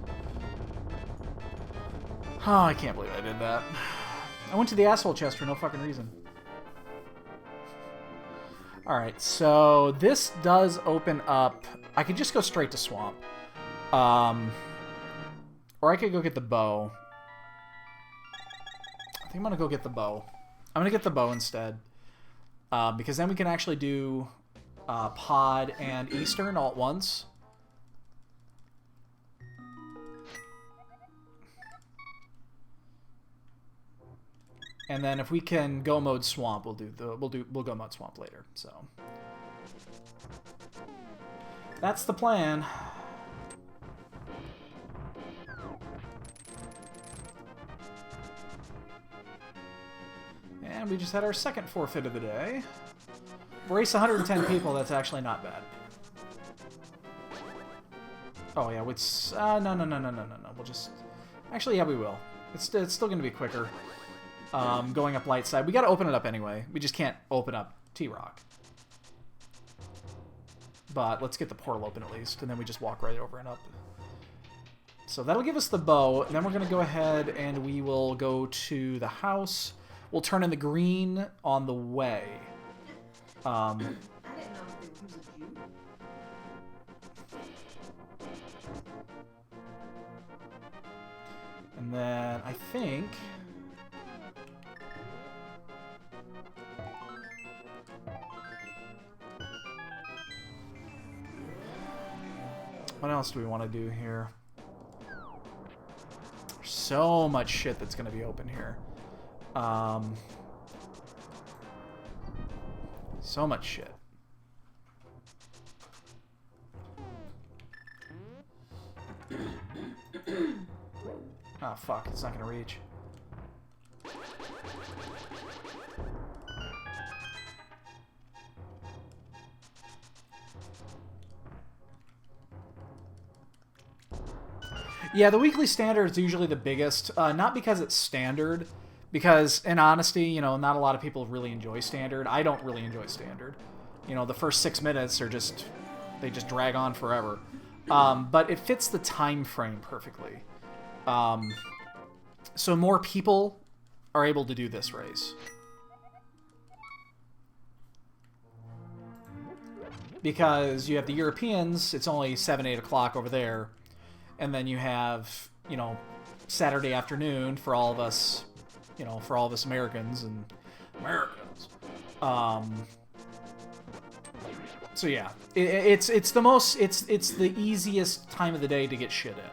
Oh, I can't believe I did that. I went to the asshole chest for no fucking reason. Alright, so this does open up... I could just go straight to Swamp. Or I could go get the bow. I think I'm going to go get the bow. I'm going to get the bow instead. Because then we can actually do Pod and Eastern all at once. And then if we can go mode Swamp, we'll go mode Swamp later. So that's the plan. And we just had our second forfeit of the day. Race 110 people, that's actually not bad. Oh yeah, it's no. We'll just actually, yeah, we will. It's still going to be quicker. Going up light side. We got to open it up anyway. We just can't open up T-Rock. but let's get the portal open at least, and then we just walk right over and up. So that'll give us the bow, and then we're going to go ahead and we will go to the house. We'll turn in the green on the way. I didn't know if it was a Jew. And then I think... what else do we want to do here? There's so much shit that's going to be open here. So much shit. Ah, fuck. It's not going to reach. Yeah, the weekly standard is usually the biggest. Not because it's standard, because in honesty, you know, not a lot of people really enjoy standard. I don't really enjoy standard. You know, the first 6 minutes are just, they just drag on forever. But it fits the time frame perfectly. So more people are able to do this race. Because you have the Europeans, it's only 7, 8 o'clock over there. And then you have, you know, Saturday afternoon for all of us, you know, for all of us Americans and Americans. So yeah, it's the most, it's the easiest time of the day to get shit in.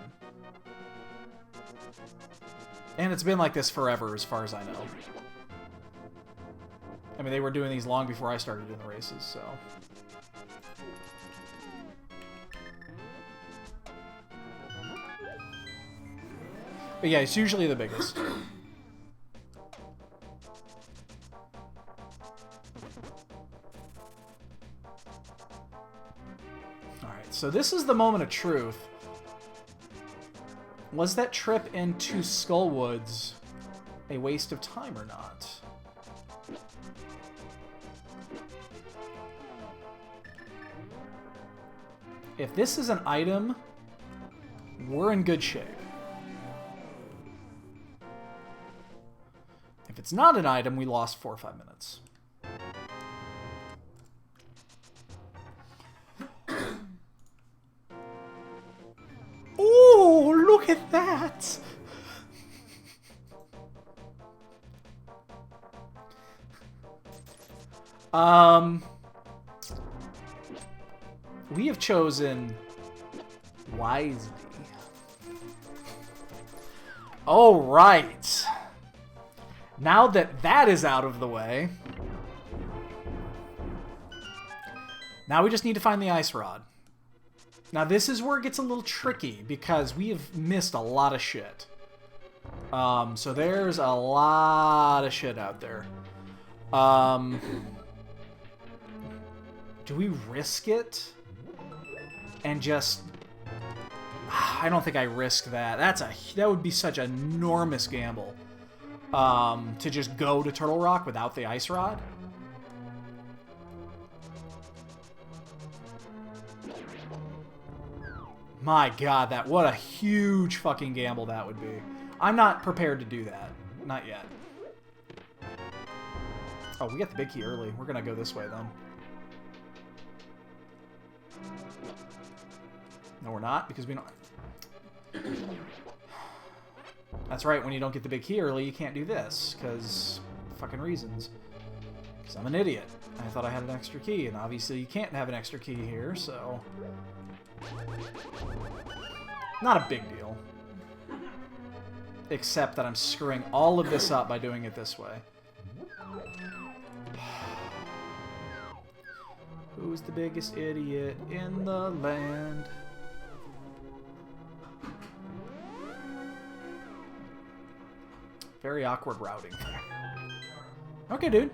And it's been like this forever as far as I know. I mean, they were doing these long before I started doing the races, so... But yeah, it's usually the biggest. Alright, so this is the moment of truth. Was that trip into Skullwoods a waste of time or not? If this is an item, we're in good shape. If it's not an item, we lost 4 or 5 minutes. Oh, look at that! We have chosen wisely. All right. Now that that is out of the way, now we just need to find the ice rod. Now this is where it gets a little tricky because we have missed a lot of shit. So there's a lot of shit out there. Do we risk it and just... I don't think I risk that. That would be such an enormous gamble. To just go to Turtle Rock without the ice rod. My god, what a huge fucking gamble that would be. I'm not prepared to do that. Not yet. Oh, we got the big key early. We're gonna go this way, then. No, we're not, because we don't... That's right, when you don't get the big key early, you can't do this, because fucking reasons. Because I'm an idiot. I thought I had an extra key, and obviously you can't have an extra key here, so... Not a big deal. Except that I'm screwing all of this up by doing it this way. Who's the biggest idiot in the land? Very awkward routing there. Okay, dude.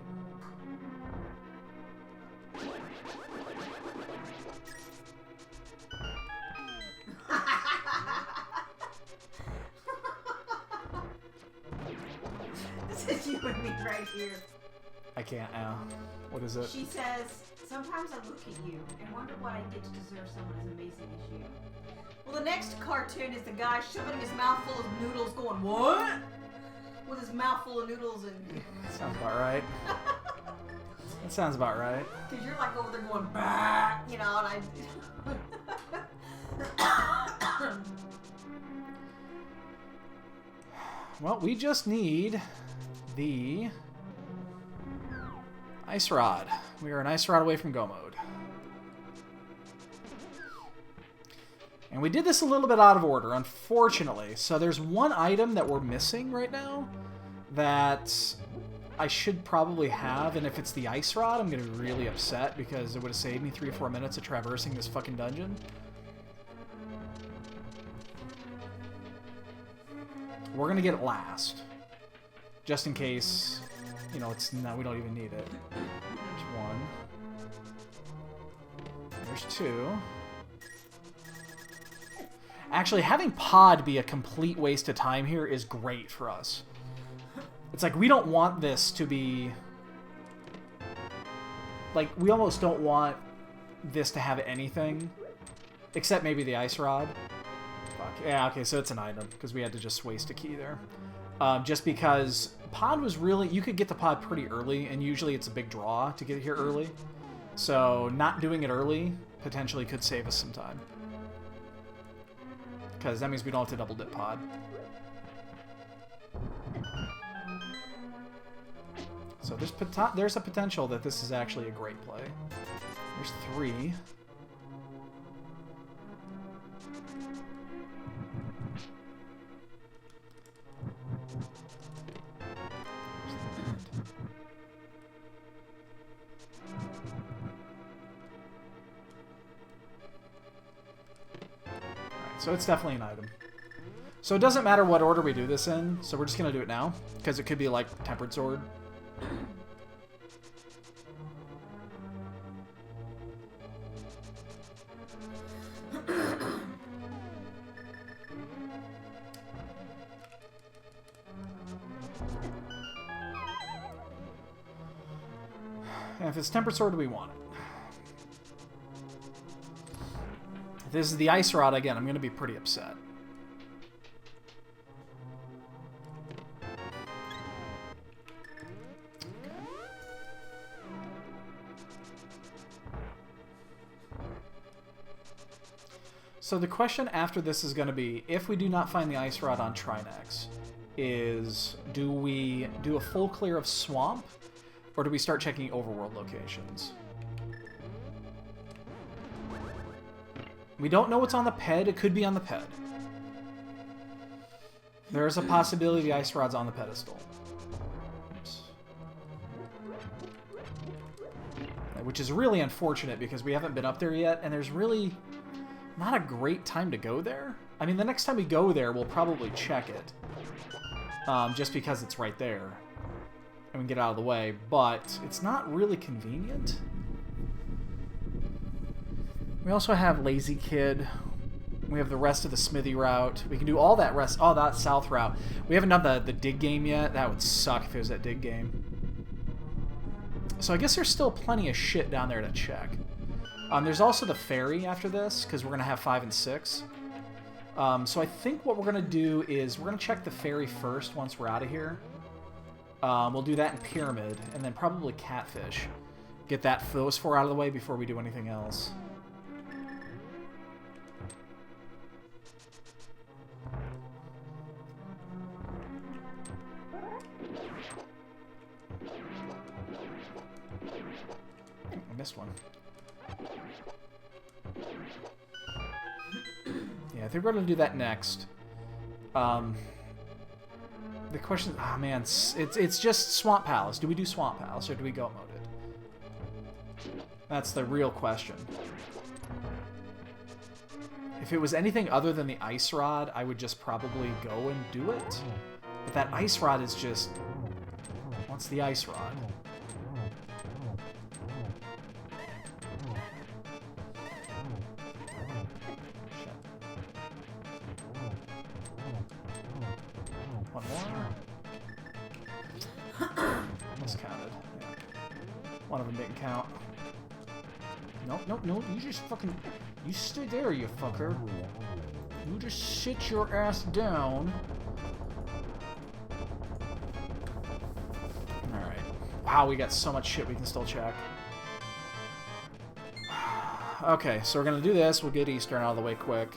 This is you and me right here. I can't now. What is it? She says, Sometimes I look at you and wonder what I did to deserve someone as amazing as you. Well, the next cartoon is the guy shoving his mouth full of noodles going, what? With his mouth full of noodles and... Sounds about right. That sounds about right. Because you're like over there going, bah, you know, and I... Well, we just need the ice rod. We are an ice rod away from go mode. And we did this a little bit out of order, unfortunately. So there's one item that we're missing right now that I should probably have, and if it's the ice rod, I'm going to be really upset because it would have saved me 3 or 4 minutes of traversing this fucking dungeon. We're going to get it last. Just in case, you know, it's no, we don't even need it. There's 1. There's 2. Actually, having pod be a complete waste of time here is great for us. It's like, we don't want this to be... Like, we almost don't want this to have anything. Except maybe the ice rod. Fuck. Yeah, okay, so it's an item, because we had to just waste a key there. Just because pod was really... You could get the pod pretty early, and usually it's a big draw to get here early. So, not doing it early potentially could save us some time. Because that means we don't have to double dip pod. So there's a potential that this is actually a great play. There's 3. So it's definitely an item. So it doesn't matter what order we do this in, so we're just going to do it now, because it could be like Tempered Sword. And if it's Tempered Sword, we want it. If this is the Ice Rod again, I'm going to be pretty upset. So the question after this is going to be, if we do not find the Ice Rod on Trinex, is do we do a full clear of Swamp, or do we start checking overworld locations? We don't know what's on the ped. It could be on the ped. There is a possibility the Ice Rod's on the pedestal. Oops. Which is really unfortunate because we haven't been up there yet, and there's really not a great time to go there. I mean, the next time we go there, we'll probably check it. Just because it's right there. And we can get out of the way, but it's not really convenient. We also have Lazy Kid. We have the rest of the Smithy route. We can do all that rest. Oh, that south route. We haven't done the dig game yet. That would suck if it was that dig game. So I guess there's still plenty of shit down there to check. There's also the ferry after this, because we're going to have 5 and 6. So I think what we're going to do is we're going to check the ferry first once we're out of here. We'll do that in Pyramid, and then probably Catfish. Get those 4 out of the way before we do anything else. I missed one. Yeah, I think we're going to do that next. The question is, oh man, it's just Swamp Palace. Do we do Swamp Palace or do we go mode it? That's the real question. If it was anything other than the Ice Rod, I would just probably go and do it. But that Ice Rod is just... What's the Ice Rod? One more. Miscounted. Yeah. One of them didn't count. No, no, no. You just fucking... You stay there, you fucker. You just sit your ass down. Alright. Wow, we got so much shit we can still check. Okay, so we're gonna do this. We'll get Eastern out of the way quick.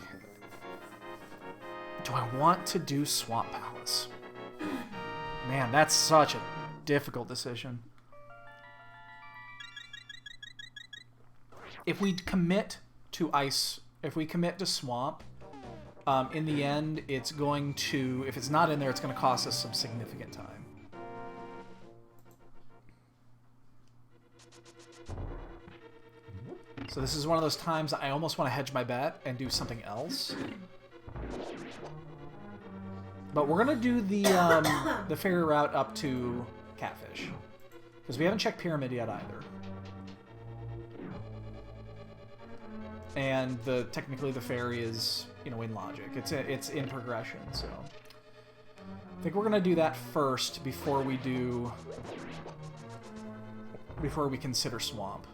Do I want to do Swamp Palace? Man, that's such a difficult decision. If we commit to Ice, if we commit to Swamp, in the end, it's going to, if it's not in there, it's going to cost us some significant time. So this is one of those times I almost want to hedge my bet and do something else. But we're going to do the ferry route up to Catfish. Because we haven't checked Pyramid yet either. And technically the ferry is, you know, in logic. It's in progression, so... I think we're going to do that first before we consider Swamp.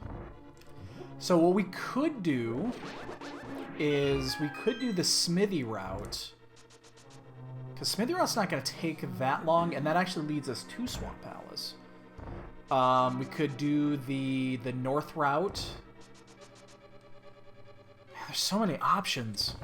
So what we could do is we could do the Smithy route. Because Smithy route's not going to take that long, and that actually leads us to Swamp Palace. We could do the North route. Man, there's so many options.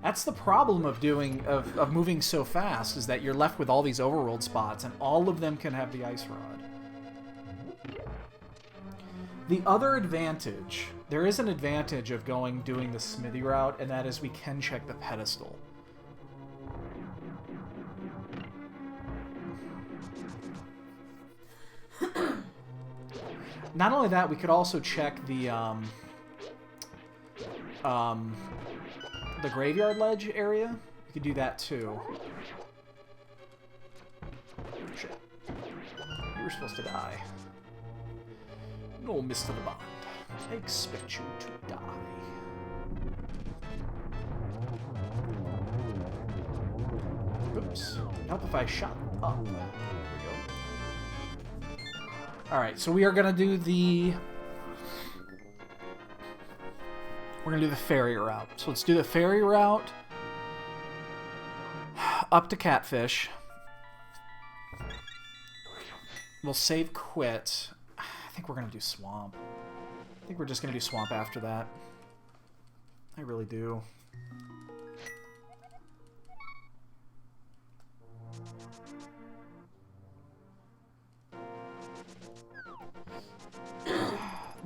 That's the problem of moving so fast, is that you're left with all these overworld spots, and all of them can have the Ice Rod. The other advantage, there is an advantage of doing the Smithy route, and that is we can check the pedestal. Not only that, we could also check the graveyard ledge area. We could do that too. Shit. You were supposed to die. No, Mr. Bond. I expect you to die. Oops. Help if I shot up. There we go. Alright, so we are gonna do we're gonna do the ferry route. So let's do the ferry route up to Catfish. We'll save quit. I think we're gonna do Swamp. I think we're just gonna do Swamp after that. I really do.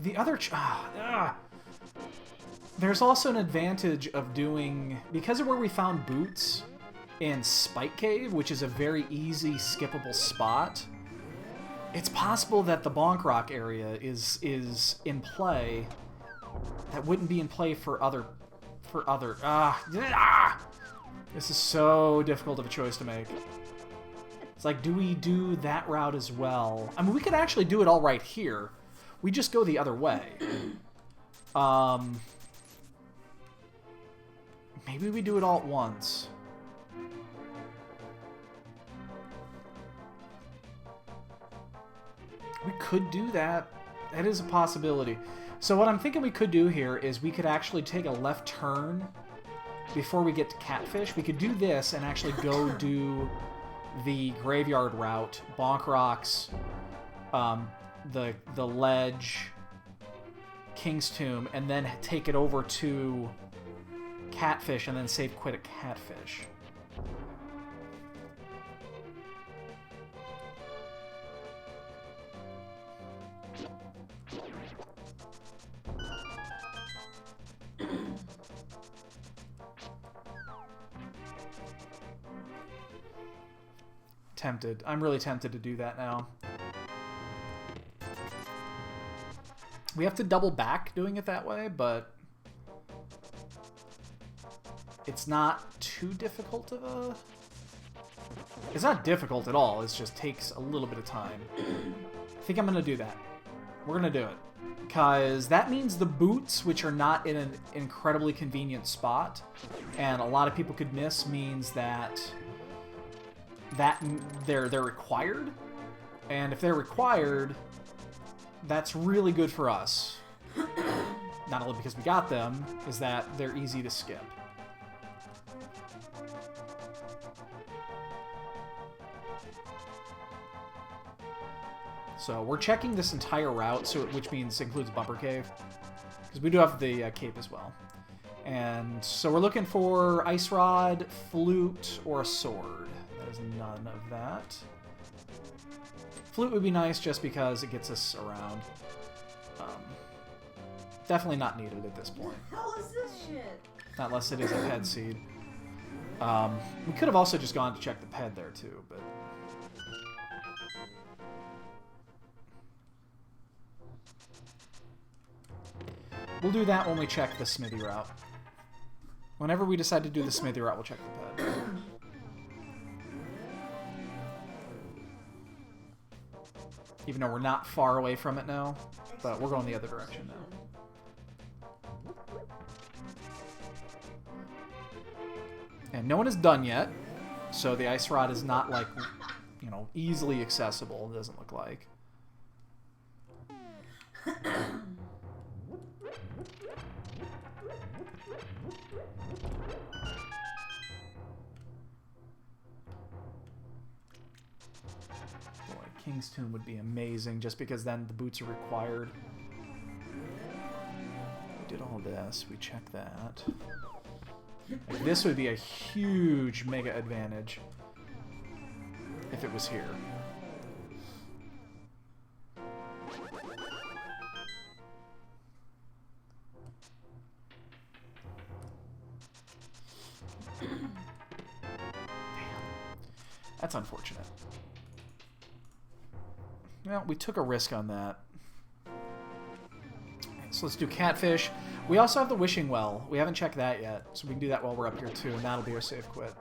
The other... There's also an advantage of doing... Because of where we found Boots in Spike Cave, which is a very easy, skippable spot, it's possible that the Bonk Rock area is in play that wouldn't be in play for other... This is so difficult of a choice to make. It's like, do we do that route as well? I mean, we could actually do it all right here. We just go the other way. Maybe we do it all at once. We could do that. That is a possibility. So what I'm thinking we could do here is we could actually take a left turn before we get to Catfish. We could do this and actually go do the graveyard route, Bonk Rocks, the ledge, King's Tomb, and then take it over to Catfish and then save quit at Catfish. Tempted. I'm really tempted to do that now. We have to double back doing it that way, but it's not too difficult of a... It's not difficult at all. It just takes a little bit of time. I think I'm going to do that. We're going to do it. Because that means the boots, which are not in an incredibly convenient spot, and a lot of people could miss, means that that they're required, and if they're required, that's really good for us. Not only because we got them, is that they're easy to skip. So we're checking this entire route, so which means includes Bumper Cave, because we do have the cape as well. And so we're looking for Ice Rod, Flute, or a Sword. That is none of that. Flute would be nice just because it gets us around. Definitely not needed at this point. What the hell is this shit? Not unless it is a ped seed. We could have also just gone to check the ped there too, but... We'll do that when we check the smithy route. Whenever we decide to do the smithy route, we'll check the ped. Even though we're not far away from it now, but we're going the other direction now. And no one is done yet, so the Ice Rod is not, like, you know, easily accessible, it doesn't look like. King's Tomb would be amazing, just because then the boots are required. We did all this, we checked that. Like, this would be a huge mega advantage if it was here. Damn. That's unfortunate. Well, we took a risk on that. So let's do Catfish. We also have the Wishing Well. We haven't checked that yet, so we can do that while we're up here too, and that'll be our save quit.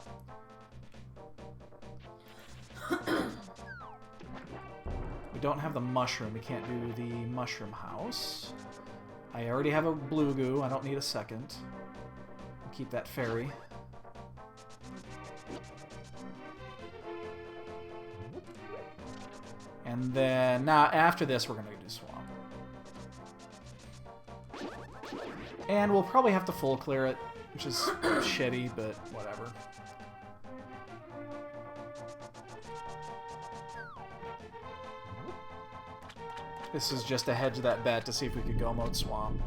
We don't have the Mushroom. We can't do the Mushroom House. I already have a Blue Goo. I don't need a second. We'll keep that Fairy. And then, now after this, we're going to do Swamp. And we'll probably have to full clear it, which is shitty, but whatever. This is just to hedge that bet to see if we could go mode Swamp.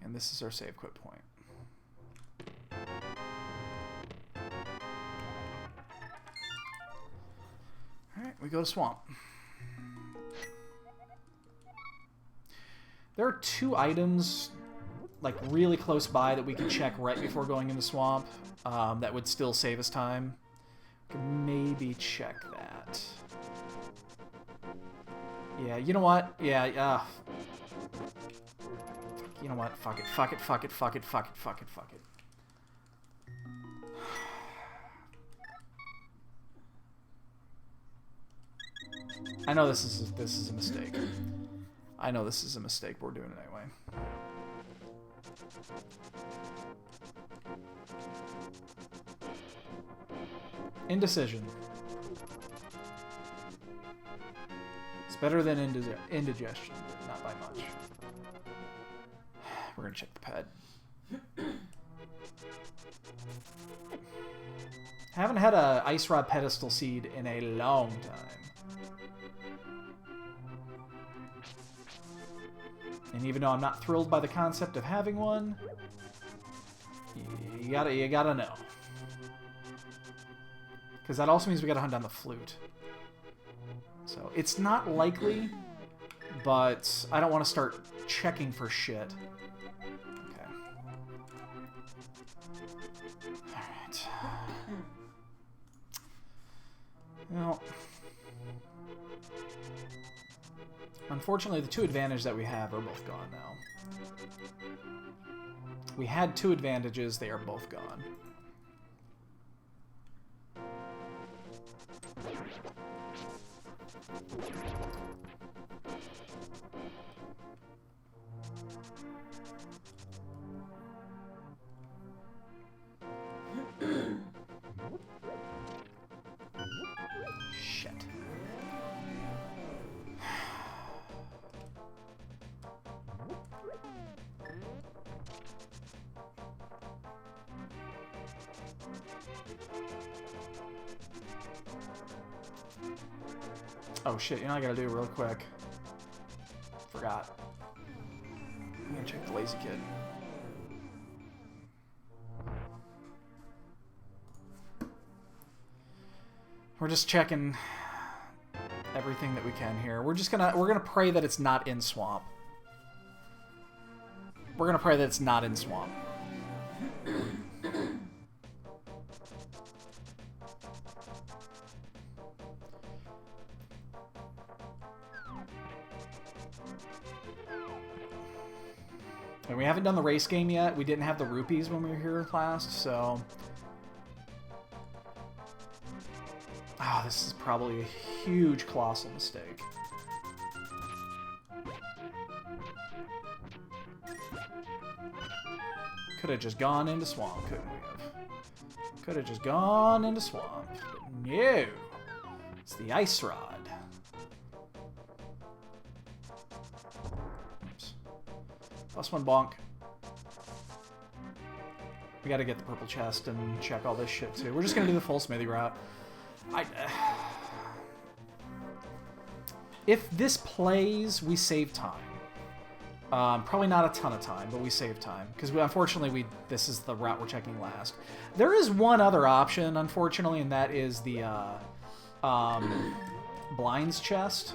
And this is our save quit point. Alright, we go to Swamp. There are 2 items, like, really close by that we can check right before going into Swamp that would still save us time. We can maybe check that. Yeah, you know what? Yeah, you know what? Fuck it. Fuck it. Fuck it. Fuck it. Fuck it. Fuck it. Fuck it. I know this is a mistake. I know this is a mistake, but we're doing it anyway. Indecision. It's better than indigestion, but not by much. We're gonna check the pad. Haven't had a Ice Rod pedestal seed in a long time. And even though I'm not thrilled by the concept of having one, you gotta know. Because that also means we gotta hunt down the flute. So it's not likely, but I don't want to start checking for shit. Okay. Alright. Well, unfortunately, the 2 advantages that we have are both gone now. We had 2 advantages, they are both gone. Shit. Oh shit, you know what I gotta do real quick. Forgot. I'm gonna check the lazy kid. We're just checking everything that we can here. We're gonna pray that it's not in swamp. We're gonna pray that it's not in swamp. And we haven't done the race game yet. We didn't have the rupees when we were here last, so... Ah, this is probably a huge, colossal mistake. Could have just gone into swamp, couldn't we have? Could have just gone into swamp. But no! It's the ice rod. Oops. Plus one bonk. We gotta get the purple chest and check all this shit too. We're just gonna do the full smithy route. If this plays, we save time. Probably not a ton of time, but we save time. Because unfortunately, this is the route we're checking last. There is one other option, unfortunately, and that is the blinds chest.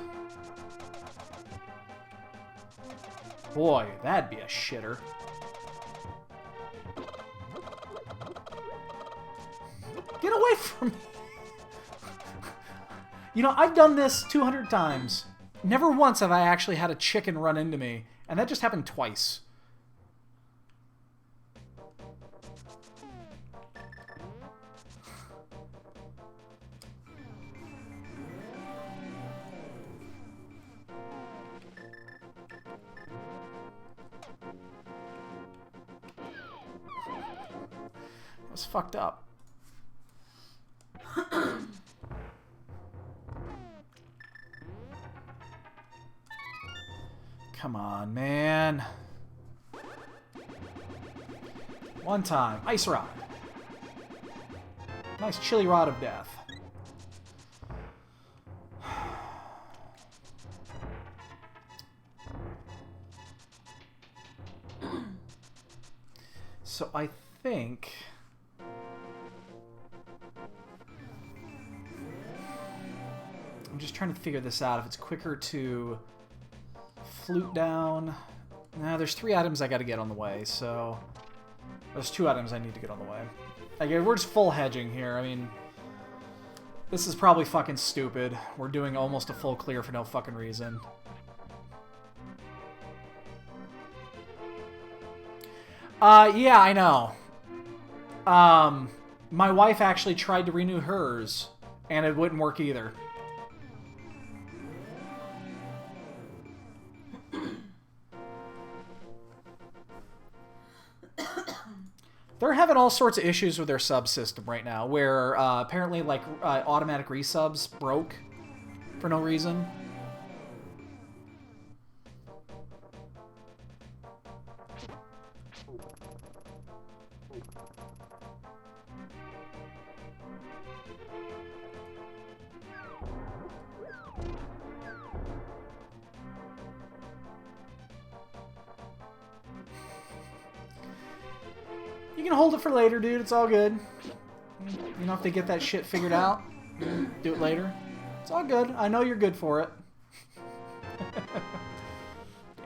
Boy, that'd be a shitter. Get away from me! You know, I've done this 200 times. Never once have I actually had a chicken run into me. And that just happened twice. That was fucked up. Come on, man. One time. Ice rod. Nice chilly rod of death. So I think... I'm just trying to figure this out. If it's quicker to... flute down. Nah, there's 3 items I gotta get on the way, so... There's 2 items I need to get on the way. Again, we're just full hedging here. I mean... This is probably fucking stupid. We're doing almost a full clear for no fucking reason. Yeah, I know. My wife actually tried to renew hers, and it wouldn't work either. They're having all sorts of issues with their subsystem right now, where apparently, like, automatic resubs broke for no reason. You can hold it for later, dude. It's all good. You know, if they get that shit figured out, do it later. It's all good. I know you're good for it.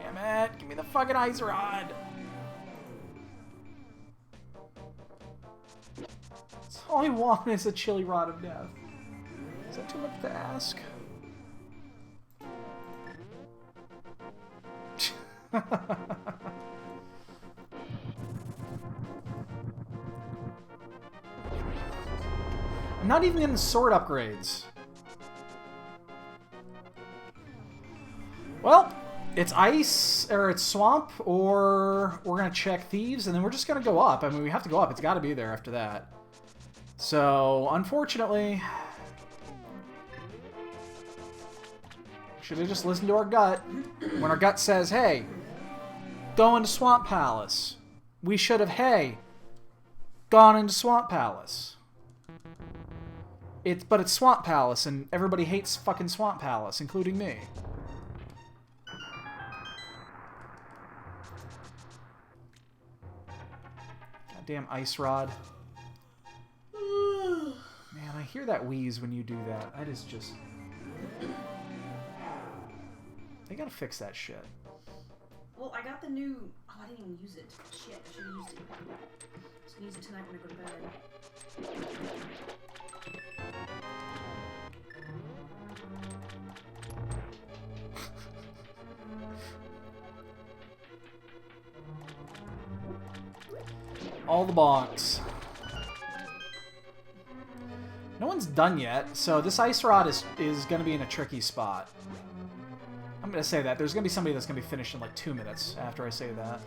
Damn it. Give me the fucking ice rod. That's all I want is a chilly rod of death. Is that too much to ask? I Not even in the sword upgrades. Well, it's ice, or it's swamp, or we're going to check thieves, and then we're just going to go up. I mean, we have to go up. It's got to be there after that. So, unfortunately, should have just listened to our gut. When our gut says, hey, go into Swamp Palace, we should have, hey, gone into Swamp Palace. But it's Swamp Palace, and everybody hates fucking Swamp Palace, including me. Goddamn ice rod. Man, I hear that wheeze when you do that. That is just... They gotta fix that shit. Well, I got the new... Oh, I didn't even use it. Shit, I should have used it. I was gonna use it tonight when I go to bed. All the bonks. No one's done yet, so this ice rod is going to be in a tricky spot. I'm going to say that. There's going to be somebody that's going to be finished in like 2 minutes after I say that.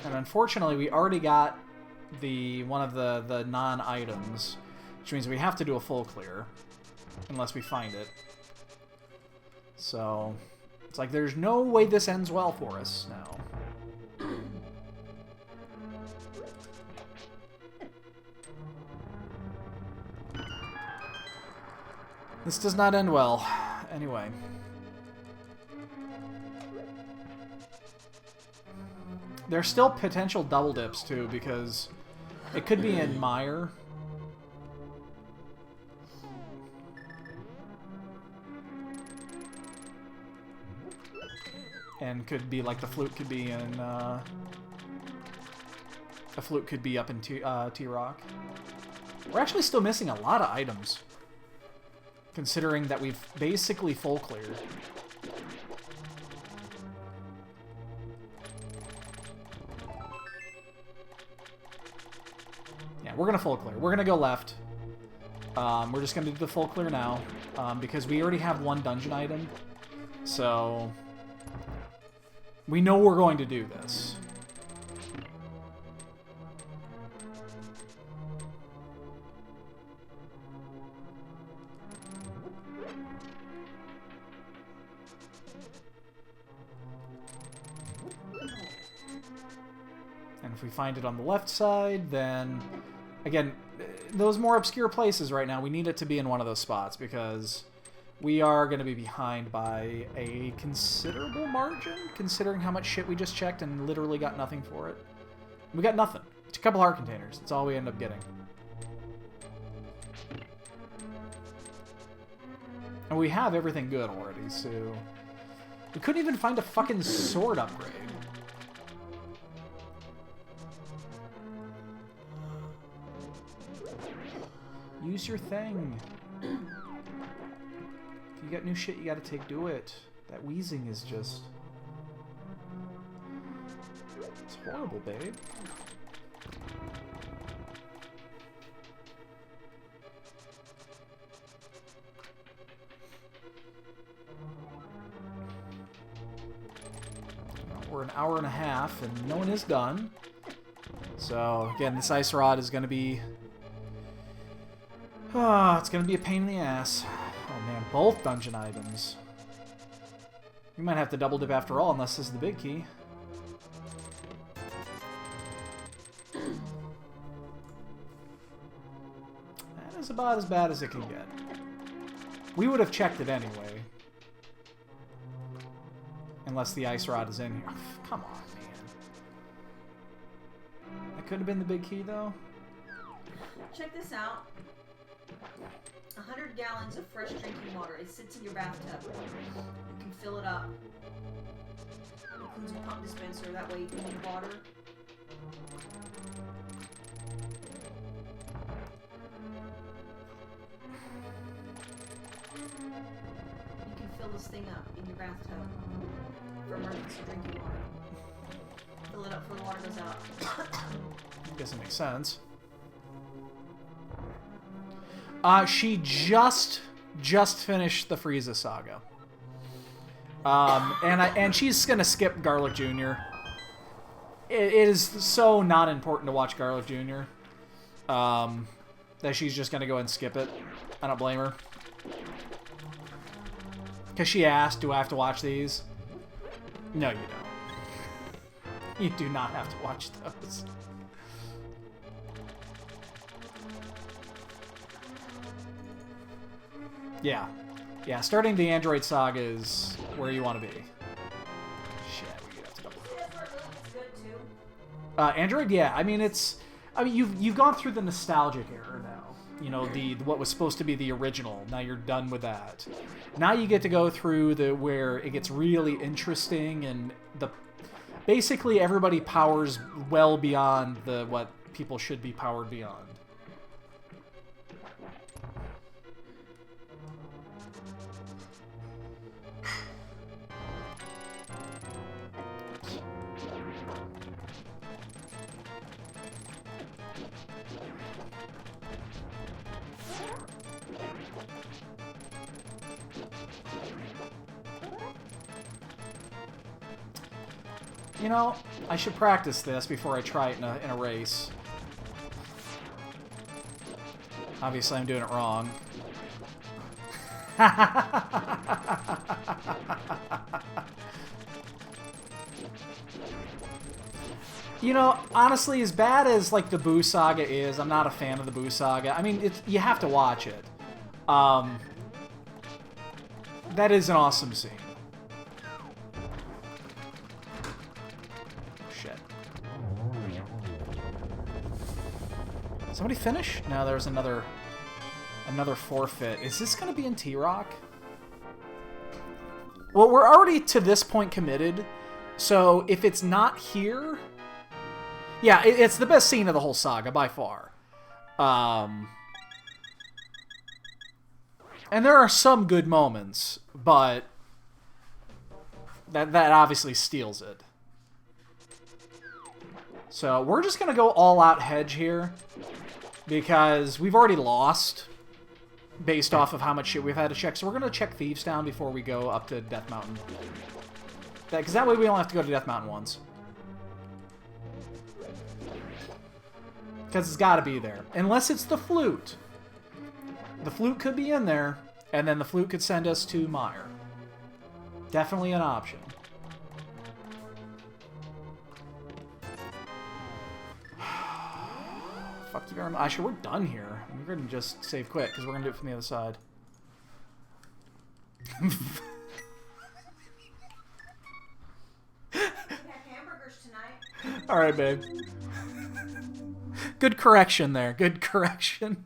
And unfortunately, we already got one of the non-items, which means we have to do a full clear, unless we find it. So, it's like there's no way this ends well for us now. This does not end well. Anyway. There's still potential double dips, too, because it could be in Mire. And could be, like, the flute could be in, the flute could be up in T-Rock. We're actually still missing a lot of items, considering that we've basically full cleared. Yeah, we're gonna full clear. We're gonna go left. We're just gonna do the full clear now, because we already have one dungeon item, so we know we're going to do this. And if we find it on the left side, then, again, those more obscure places right now, we need it to be in one of those spots, because we are going to be behind by a considerable margin, considering how much shit we just checked and literally got nothing for it. We got nothing. It's a couple heart containers. That's all we end up getting. And we have everything good already, so... We couldn't even find a fucking sword upgrade. Use your thing. If you got new shit you gotta do it. That wheezing is just... It's horrible, babe. We're an hour and a half and no one is done. So, again, this ice rod is gonna be... it's gonna be a pain in the ass. Oh man, both dungeon items. We might have to double dip after all, unless this is the big key. That is about as bad as it can get. We would have checked it anyway. Unless the ice rod is in here. Come on, man. That could have been the big key, though. Check this out. 100 gallons of fresh drinking water. It sits in your bathtub. You can fill it up. It includes a pump dispenser. That way you can need water. You can fill this thing up in your bathtub for emergency drinking water. Fill it up before the water goes out. I guess it makes sense. She just finished the Frieza saga. And she's gonna skip Garlic Jr. It is so not important to watch Garlic Jr. That she's just gonna go and skip it. I don't blame her. Because she asked, do I have to watch these? No, you don't. You do not have to watch those. Yeah. Yeah, starting the Android saga is where you want to be. Shit, we have to double. Android, yeah. I mean, you've gone through the nostalgic era now. You know, what was supposed to be the original. Now you're done with that. Now you get to go through where it gets really interesting, and basically everybody powers well beyond what people should be powered beyond. You know, I should practice this before I try it in a race. Obviously, I'm doing it wrong. You know, honestly, as bad as, like, the Boo Saga is, I'm not a fan of the Boo Saga. I mean, you have to watch it. That is an awesome scene. Somebody finish? No, there's another forfeit. Is this going to be in T-Rock? Well, we're already to this point committed, so if it's not here... Yeah, it's the best scene of the whole saga, by far. And there are some good moments, but that obviously steals it. So we're just going to go all-out hedge here, because we've already lost based off of how much shit we've had to check. So we're going to check Thieves Town before we go up to Death Mountain. Because that way we don't have to go to Death Mountain once. Because it's got to be there. Unless it's the flute. The flute could be in there, and then the flute could send us to Meyer. Definitely an option. Fuck you very much. Actually, we're done here. We're going to just save quit, because we're going to do it from the other side. We have hamburgers tonight. Alright, babe. Good correction there. Good correction.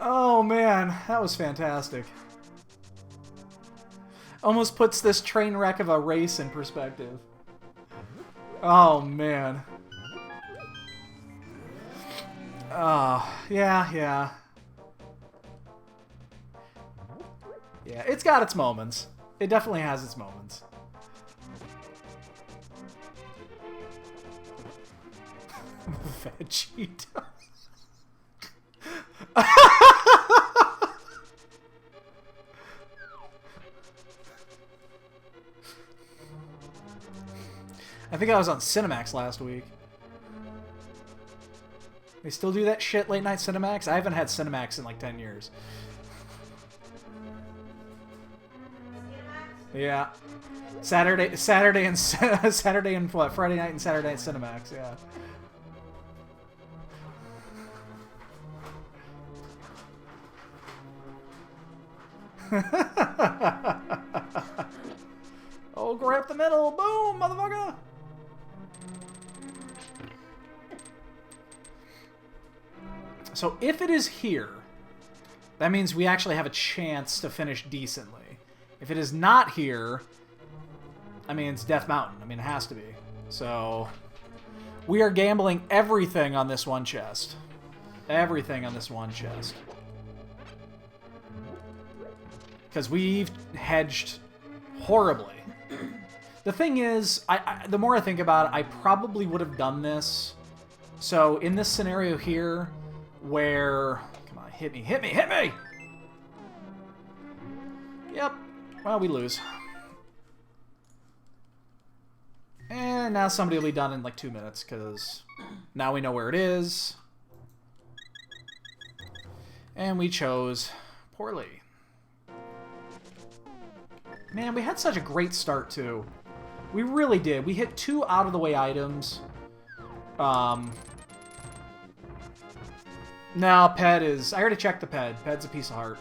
Oh man, that was fantastic. Almost puts this train wreck of a race in perspective. Oh man. Yeah. Yeah, it's got its moments. It definitely has its moments. Vegeta. I think I was on Cinemax last week. They still do that shit, late night Cinemax? I haven't had Cinemax in like 10 years. Yeah. Saturday and what? Friday night and Saturday at Cinemax, yeah. Oh, grab the middle. Boom, motherfucker. So if it is here, that means we actually have a chance to finish decently. If it is not here, I mean, it's Death Mountain. I mean, it has to be. So, we are gambling everything on this one chest. Everything on this one chest. Because we've hedged horribly. The thing is, the more I think about it, I probably would have done this. So, in this scenario here, where... Come on, hit me, hit me, hit me! Yep. Well, we lose. And now somebody will be done in like 2 minutes, because now we know where it is. And we chose poorly. Man, we had such a great start, too. We really did. We hit 2 out-of-the-way items. No, Ped is... I already checked the Ped. Ped's a piece of heart.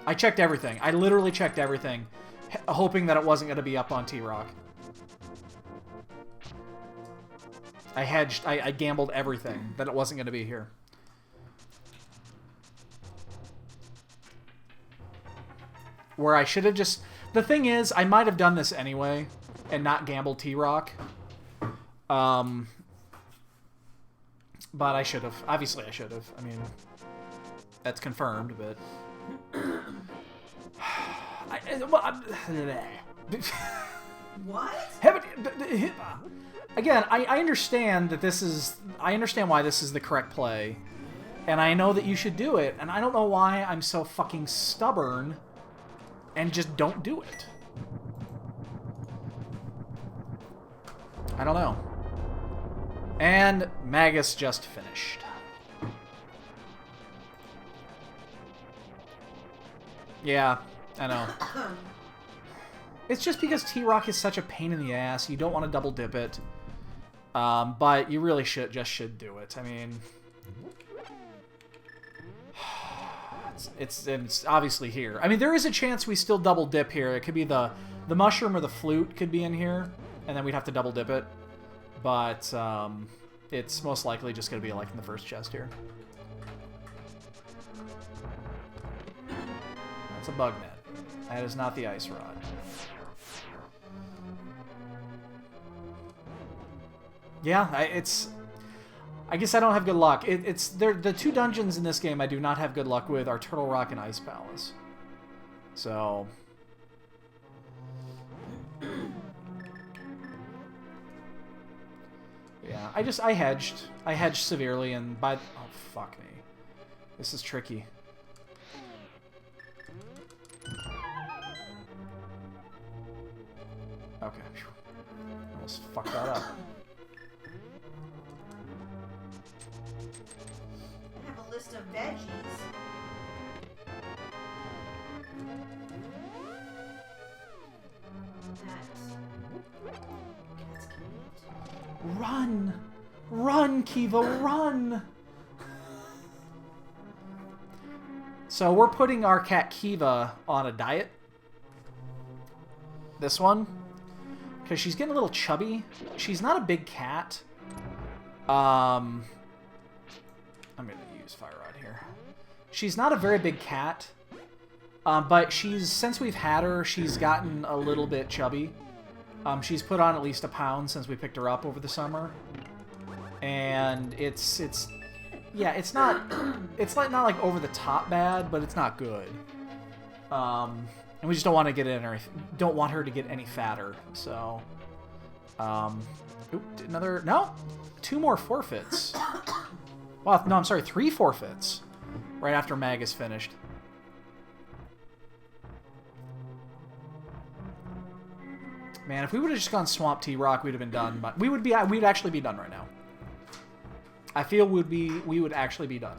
I checked everything. I literally checked everything, hoping that it wasn't going to be up on T-Rock. I hedged. I gambled everything that it wasn't going to be here. Where I should have just... The thing is, I might have done this anyway and not gambled T-Rock. But I should have. Obviously, I should have. I mean, that's confirmed, but... What? Again, I understand that this is... I understand why this is the correct play. And I know that you should do it. And I don't know why I'm so fucking stubborn and just don't do it. I don't know. And Magus just finished. Yeah, I know. It's just because T-Rock is such a pain in the ass. You don't want to double dip it. But you really should do it. I mean... It's obviously here. I mean, there is a chance we still double dip here. It could be the mushroom or the flute could be in here. And then we'd have to double dip it. But it's most likely just going to be like in the first chest here. That's a bug net. That is not the ice rod. Yeah, I guess I don't have good luck. The 2 dungeons in this game I do not have good luck with are Turtle Rock and Ice Palace. So... Yeah, I hedged. I hedged severely, and by... Oh, fuck me. This is tricky. Okay. Almost fucked that up. I have a list of veggies. That's cute. Run! Run, Kiva, run! So we're putting our cat Kiva on a diet. This one. Because she's getting a little chubby. She's not a big cat. I'm going to use Fire Rod here. She's not a very big cat. But since we've had her, she's gotten a little bit chubby. She's put on at least a pound since we picked her up over the summer. And it's not like over the top bad, but it's not good. And we just don't want to get in her, don't want her to get any fatter. So, no, 2 more forfeits. Well, no, I'm sorry, 3 forfeits. Right after Mag is finished. Man, if we would have just gone Swamp T-Rock, we'd have been done. But we'd actually be done right now. I feel we would actually be done.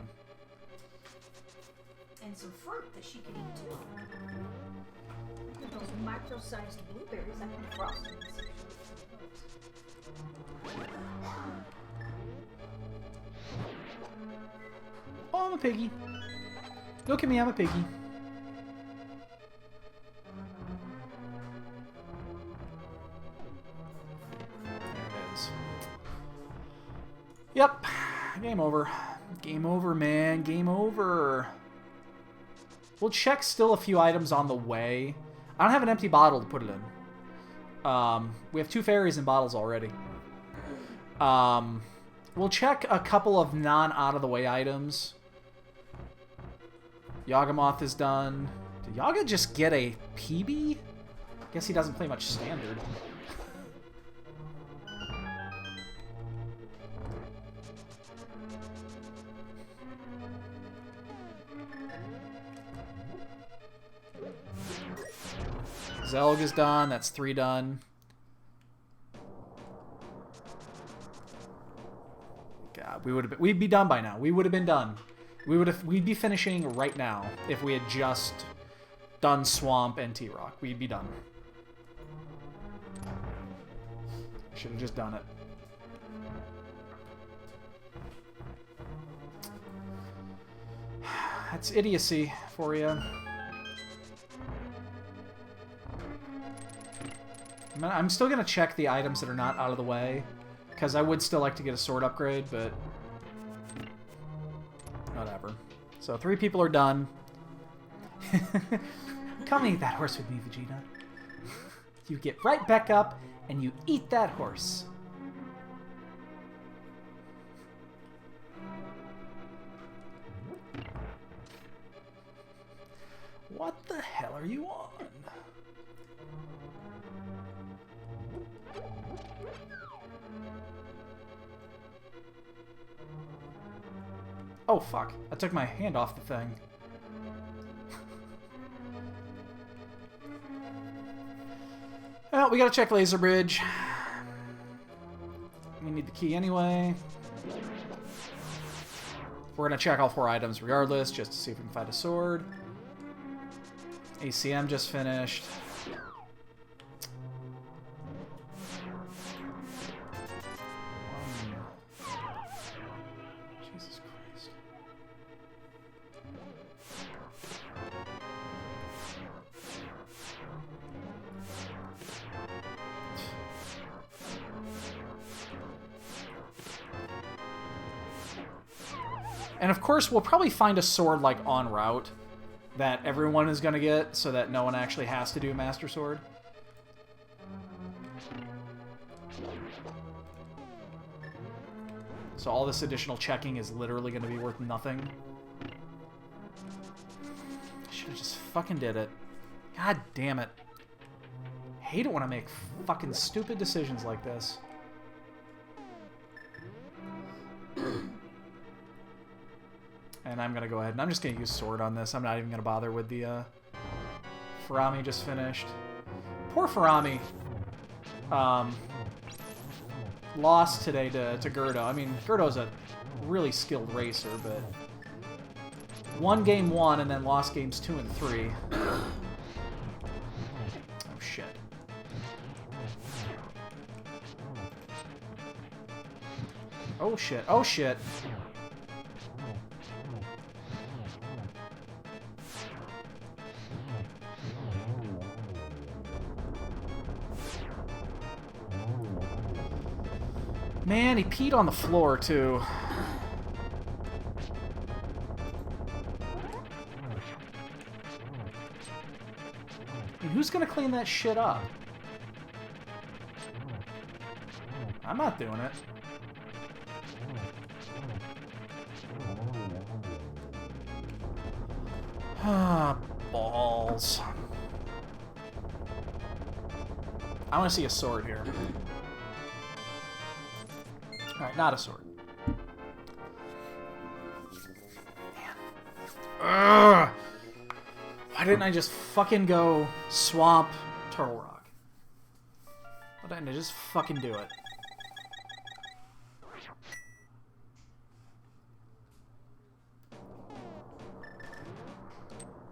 And some fruit that she could eat too. Look at those micro-sized blueberries I can frost in this. Oh, I'm a piggy. Look at me, I'm a piggy. Yep. Game over. Game over, man. Game over. We'll check still a few items on the way. I don't have an empty bottle to put it in. We have 2 fairies in bottles already. We'll check a couple of non-out-of-the-way items. Yawgmoth is done. Did Yaga just get a PB? Guess he doesn't play much standard. Zelga's done. That's 3 done. God, we'd be done by now. We would have been done. We'd be finishing right now if we had just done Swamp and T-Rock. We'd be done. Should have just done it. That's idiocy for you. I'm still going to check the items that are not out of the way, because I would still like to get a sword upgrade, but whatever. So 3 people are done. Come eat that horse with me, Vegeta. You get right back up, and you eat that horse. What the hell are you on? Oh, fuck. I took my hand off the thing. Well, we gotta check Laser Bridge. We need the key anyway. We're gonna check all 4 items regardless, just to see if we can find a sword. ACM just finished. Jesus Christ. And of course, we'll probably find a sword like en route that everyone is going to get, so that no one actually has to do Master Sword. So all this additional checking is literally going to be worth nothing. Should have just fucking did it. God damn it. Hate it when I make fucking stupid decisions like this. And I'm going to go ahead and I'm just going to use Sword on this. I'm not even going to bother with the Farami just finished. Poor Farami. Lost today to Gerdo. I mean, Gerdo's a really skilled racer, but won game 1 and then lost games 2 and 3. Oh, shit. Oh, shit. Oh, shit. Man, he peed on the floor, too. And who's gonna clean that shit up? I'm not doing it. Ah, balls. I want to see a sword here. Alright, not a sword. Ugh! Why didn't I just fucking go Swamp Turtle Rock? Why didn't I just fucking do it?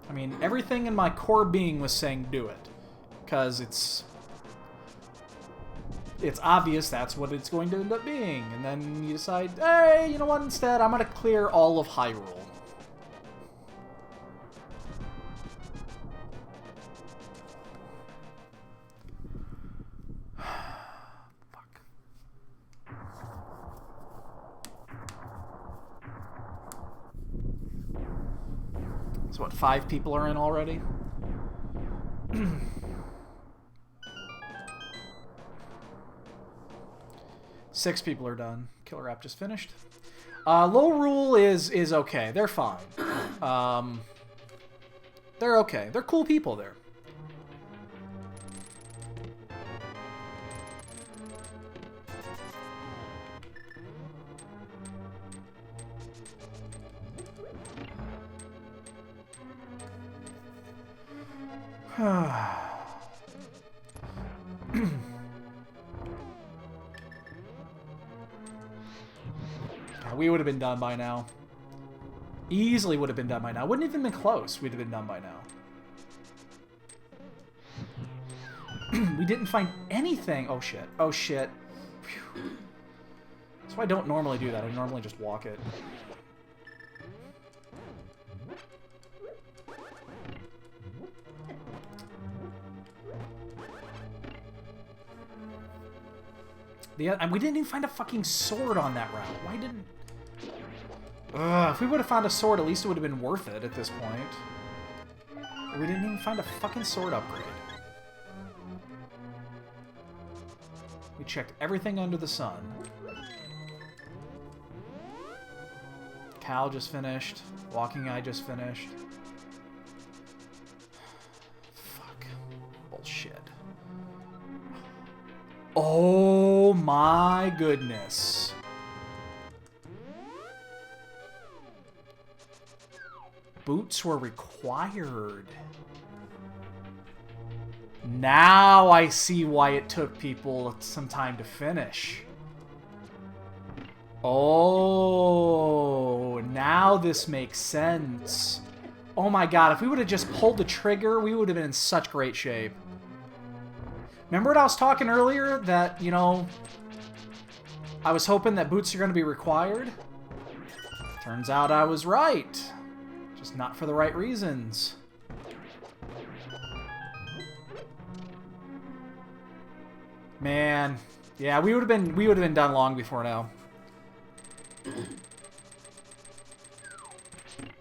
I mean, everything in my core being was saying do it. Because it's obvious that's what it's going to end up being. And then you decide, hey, you know what, instead, I'm going to clear all of Hyrule. Fuck. So what, 5 people are in already? 6 people are done. Killer app just finished. Low Rule is okay. They're fine. They're okay. They're cool people there. We would have been done by now. Easily would have been done by now. Wouldn't even been close. We'd have been done by now. We didn't find anything. Oh shit. Oh shit. Phew. That's why I don't normally do that. I normally just walk it. And we didn't even find a fucking sword on that route. Why didn't... If we would have found a sword, at least it would have been worth it at this point. But we didn't even find a fucking sword upgrade. We checked everything under the sun. Cal just finished. Walking Eye just finished. Fuck. Bullshit. Oh my goodness. Boots were required. Now I see why it took people some time to finish. Oh, now this makes sense. Oh my god, if we would have just pulled the trigger, we would have been in such great shape. Remember what I was talking earlier? That, you know, I was hoping that boots are going to be required? Turns out I was right. Just not for the right reasons. Man. Yeah, we would have been done long before now.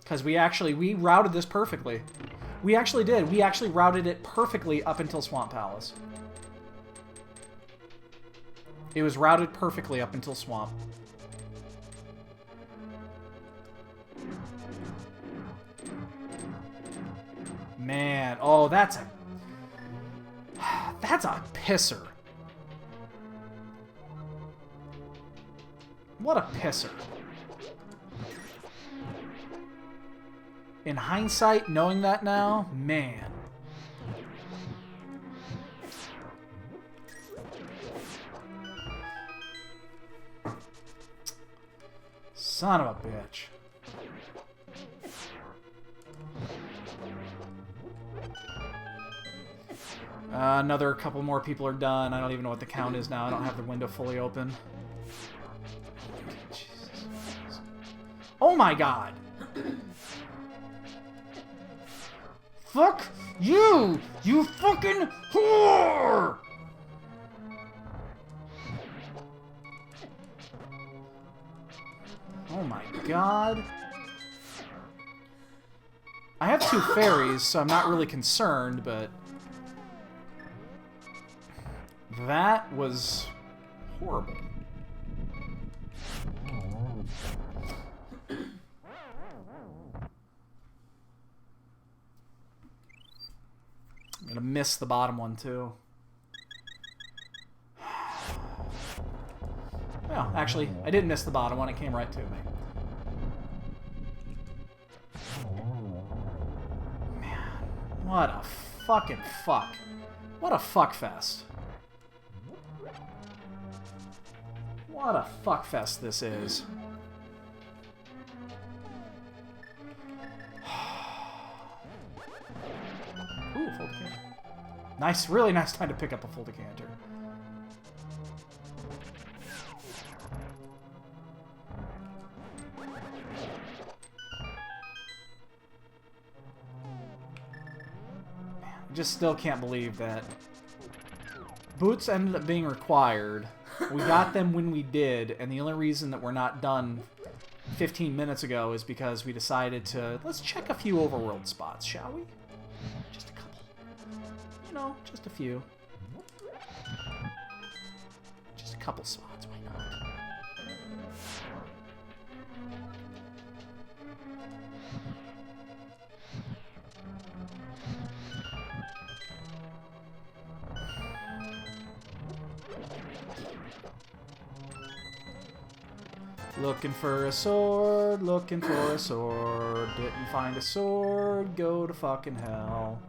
Because we routed this perfectly. We actually did. We actually routed it perfectly up until Swamp Palace. It was routed perfectly up until Swamp. Man, oh, that's a pisser. What a pisser. In hindsight, knowing that now, man. Son of a bitch. Another couple more people are done. I don't even know what the count is now. I don't have the window fully open. Jesus. Oh my god! Fuck you! You fucking whore! Oh my god. I have 2 fairies, so I'm not really concerned, but... that was horrible. I'm gonna miss the bottom one, too. Well, actually, I didn't miss the bottom one. It came right to me. Man, what a fucking fuck. What a fuckfest. What a fuckfest this is. Ooh, full decanter. Nice, really nice time to pick up a full decanter. I just still can't believe that boots ended up being required. We got them when we did, and the only reason that we're not done 15 minutes ago is because we decided to... let's check a few overworld spots, shall we? Just a couple. You know, just a few. Just a couple spots, why not? Looking for a sword, looking for a sword. Didn't find a sword, go to fucking hell.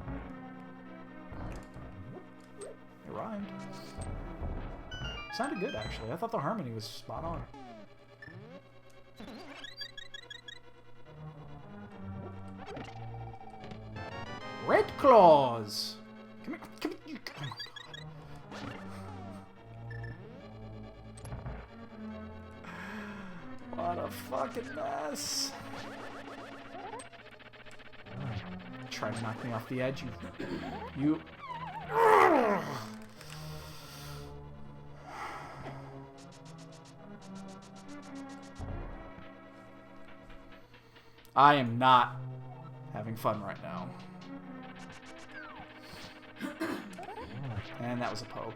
It rhymed. Sounded good, actually. I thought the harmony was spot on. Red Claws! Come here, come here. Oh my god. What a fucking mess. Try to knock me off the edge, you... I am not having fun right now. And that was a poke.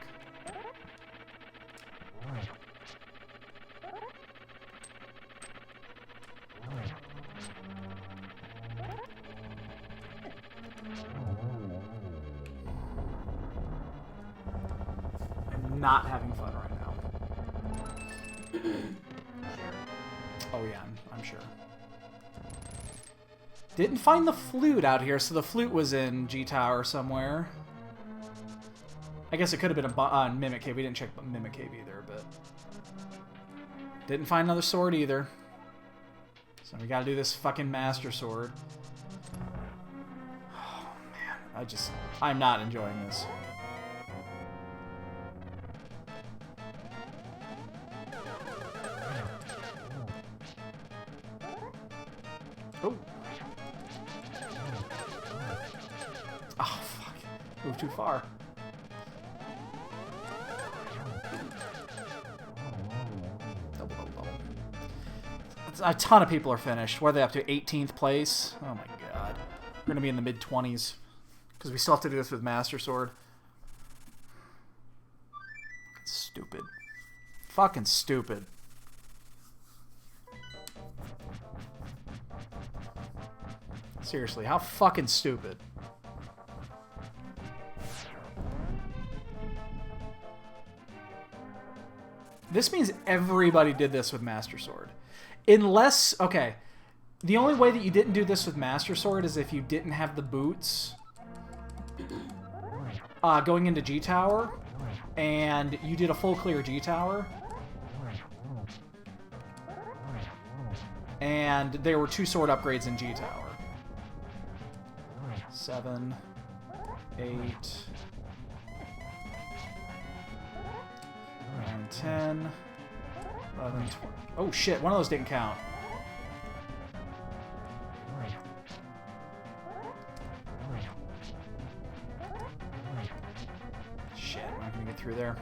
I'm not having fun right now. Oh yeah, I'm sure. Didn't find the flute out here, so the flute was in G-Tower somewhere. I guess it could have been on Mimic Cave. We didn't check Mimic Cave either, but... Didn't find another sword either. So we gotta do this fucking Master Sword. Oh, man. I'm not enjoying this. Oh. Oh, fuck. Moved too far. A ton of people are finished. What are they up to? 18th place? Oh my god. We're gonna be in the mid-20s. Because we still have to do this with Master Sword. Stupid. Fucking stupid. Seriously, how fucking stupid. This means everybody did this with Master Sword. Unless, okay, the only way that you didn't do this with Master Sword is if you didn't have the boots going into G-Tower, and you did a full clear G-Tower, and there were 2 sword upgrades in G-Tower. 7, 8, 9, 10, 11, 12. Oh shit, one of those didn't count. Shit, I'm not gonna get through there.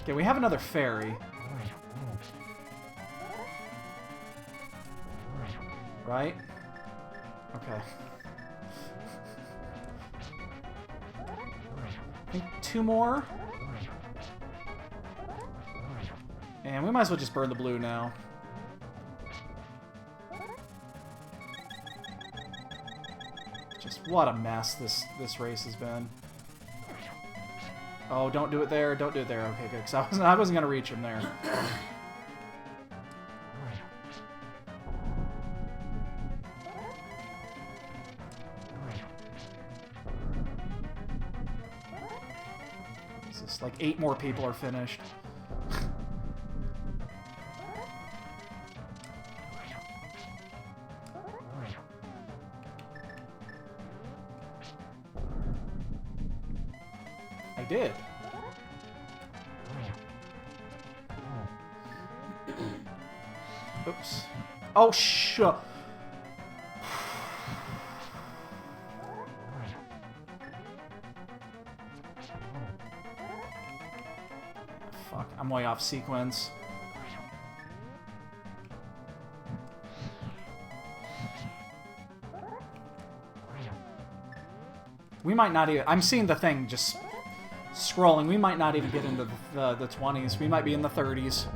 Okay, we have another fairy. Right? Okay. I think 2 more. And we might as well just burn the blue now. Just what a mess this race has been. Oh, don't do it there. Don't do it there. Okay, good. Because I wasn't going to reach him there. It's just like 8 more people are finished. I did. Oops. Oh, shit. Fuck, I'm way off sequence. We might not even... I'm seeing the thing just scrolling. We might not even get into the 20s. We might be in the 30s.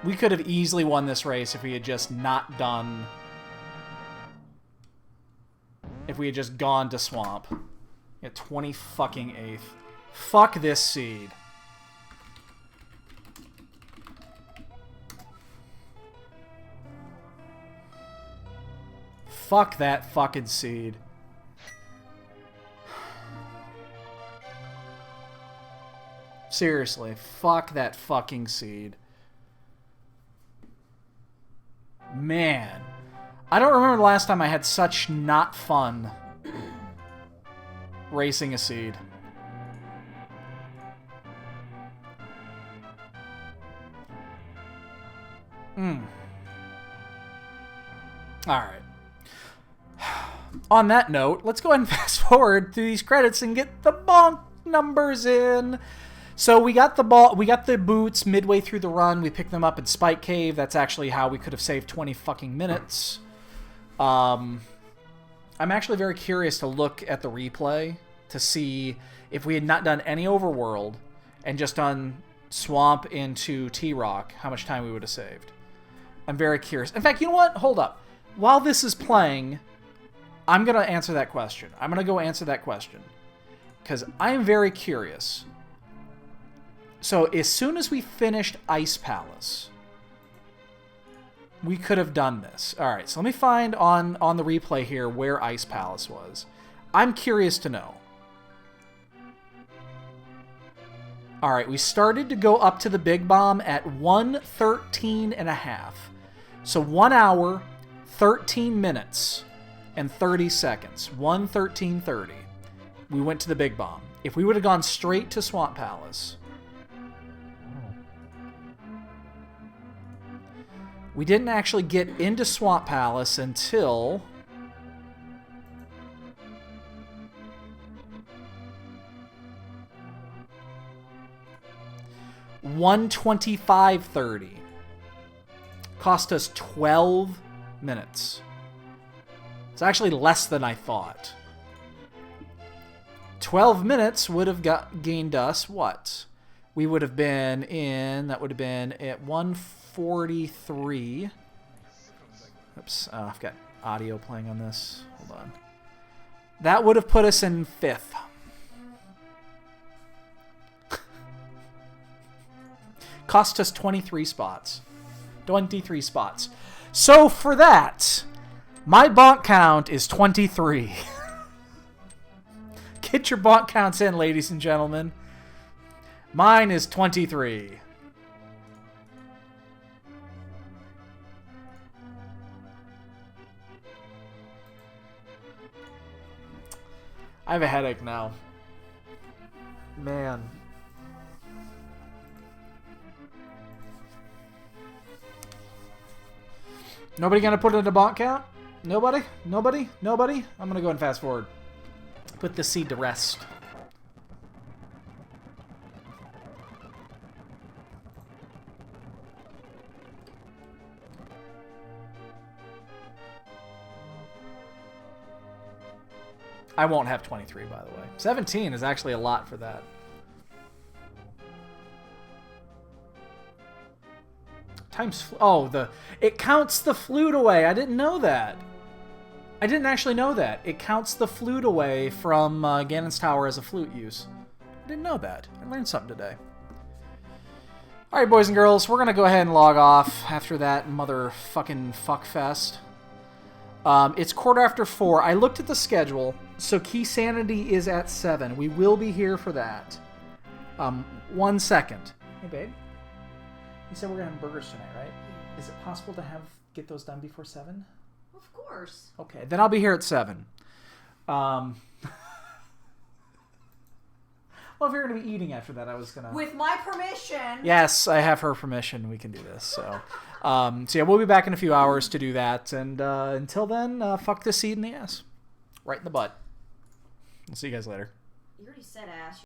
We could have easily won this race if we had just not done... If we had just gone to Swamp. At 20 fucking 8th. Fuck this seed. Fuck that fucking seed. Seriously, fuck that fucking seed. Man. I don't remember the last time I had such not fun racing a seed. Alright. On that note, let's go ahead and fast forward through these credits and get the bonk numbers in. So we got the boots midway through the run. We picked them up in Spike Cave. That's actually how we could have saved 20 fucking minutes. I'm actually very curious to look at the replay to see if we had not done any overworld and just done Swamp into T-Rock, how much time we would have saved. I'm very curious. In fact, you know what? Hold up. While this is playing, I'm going to answer that question. I'm going to go answer that question. Because I am very curious. So, as soon as we finished Ice Palace, we could have done this. Alright, so let me find on the replay here where Ice Palace was. I'm curious to know. Alright, we started to go up to the Big Bomb at 1:13.5. So 1 hour, 13 minutes, and 30 seconds. 1:13:30. We went to the Big Bomb. If we would have gone straight to Swamp Palace... We didn't actually get into Swamp Palace until... $1:25:30. Cost us 12 minutes. It's actually less than I thought. 12 minutes would have gained us what? We would have been in... That would have been at 1:43. Oops, I've got audio playing on this. Hold on. That would have put us in 5th. Cost us 23 spots. 23 spots. So for that, my bonk count is 23. Get your bonk counts in, ladies and gentlemen. Mine is 23. I have a headache now. Man. Nobody gonna put in a bonk count? Nobody? Nobody? Nobody? I'm gonna go and fast forward. Put this seed to rest. I won't have 23, by the way. 17 is actually a lot for that. It counts the flute away. I didn't know that. I didn't actually know that. It counts the flute away from Ganon's Tower as a flute use. I didn't know that. I learned something today. Alright, boys and girls, we're going to go ahead and log off after that motherfucking fuckfest. It's 4:15. I looked at the schedule, so Key Sanity is at 7. We will be here for that. 1 second. Hey, babe. You said we're going to have burgers tonight, right? Is it possible to get those done before 7? Of course. Okay, then I'll be here at 7. Well, if you're going to be eating after that, I was going to... With my permission. Yes, I have her permission. We can do this. So, so yeah, we'll be back in a few hours to do that. And until then, fuck this seed in the ass. Right in the butt. I'll see you guys later. You already said ass.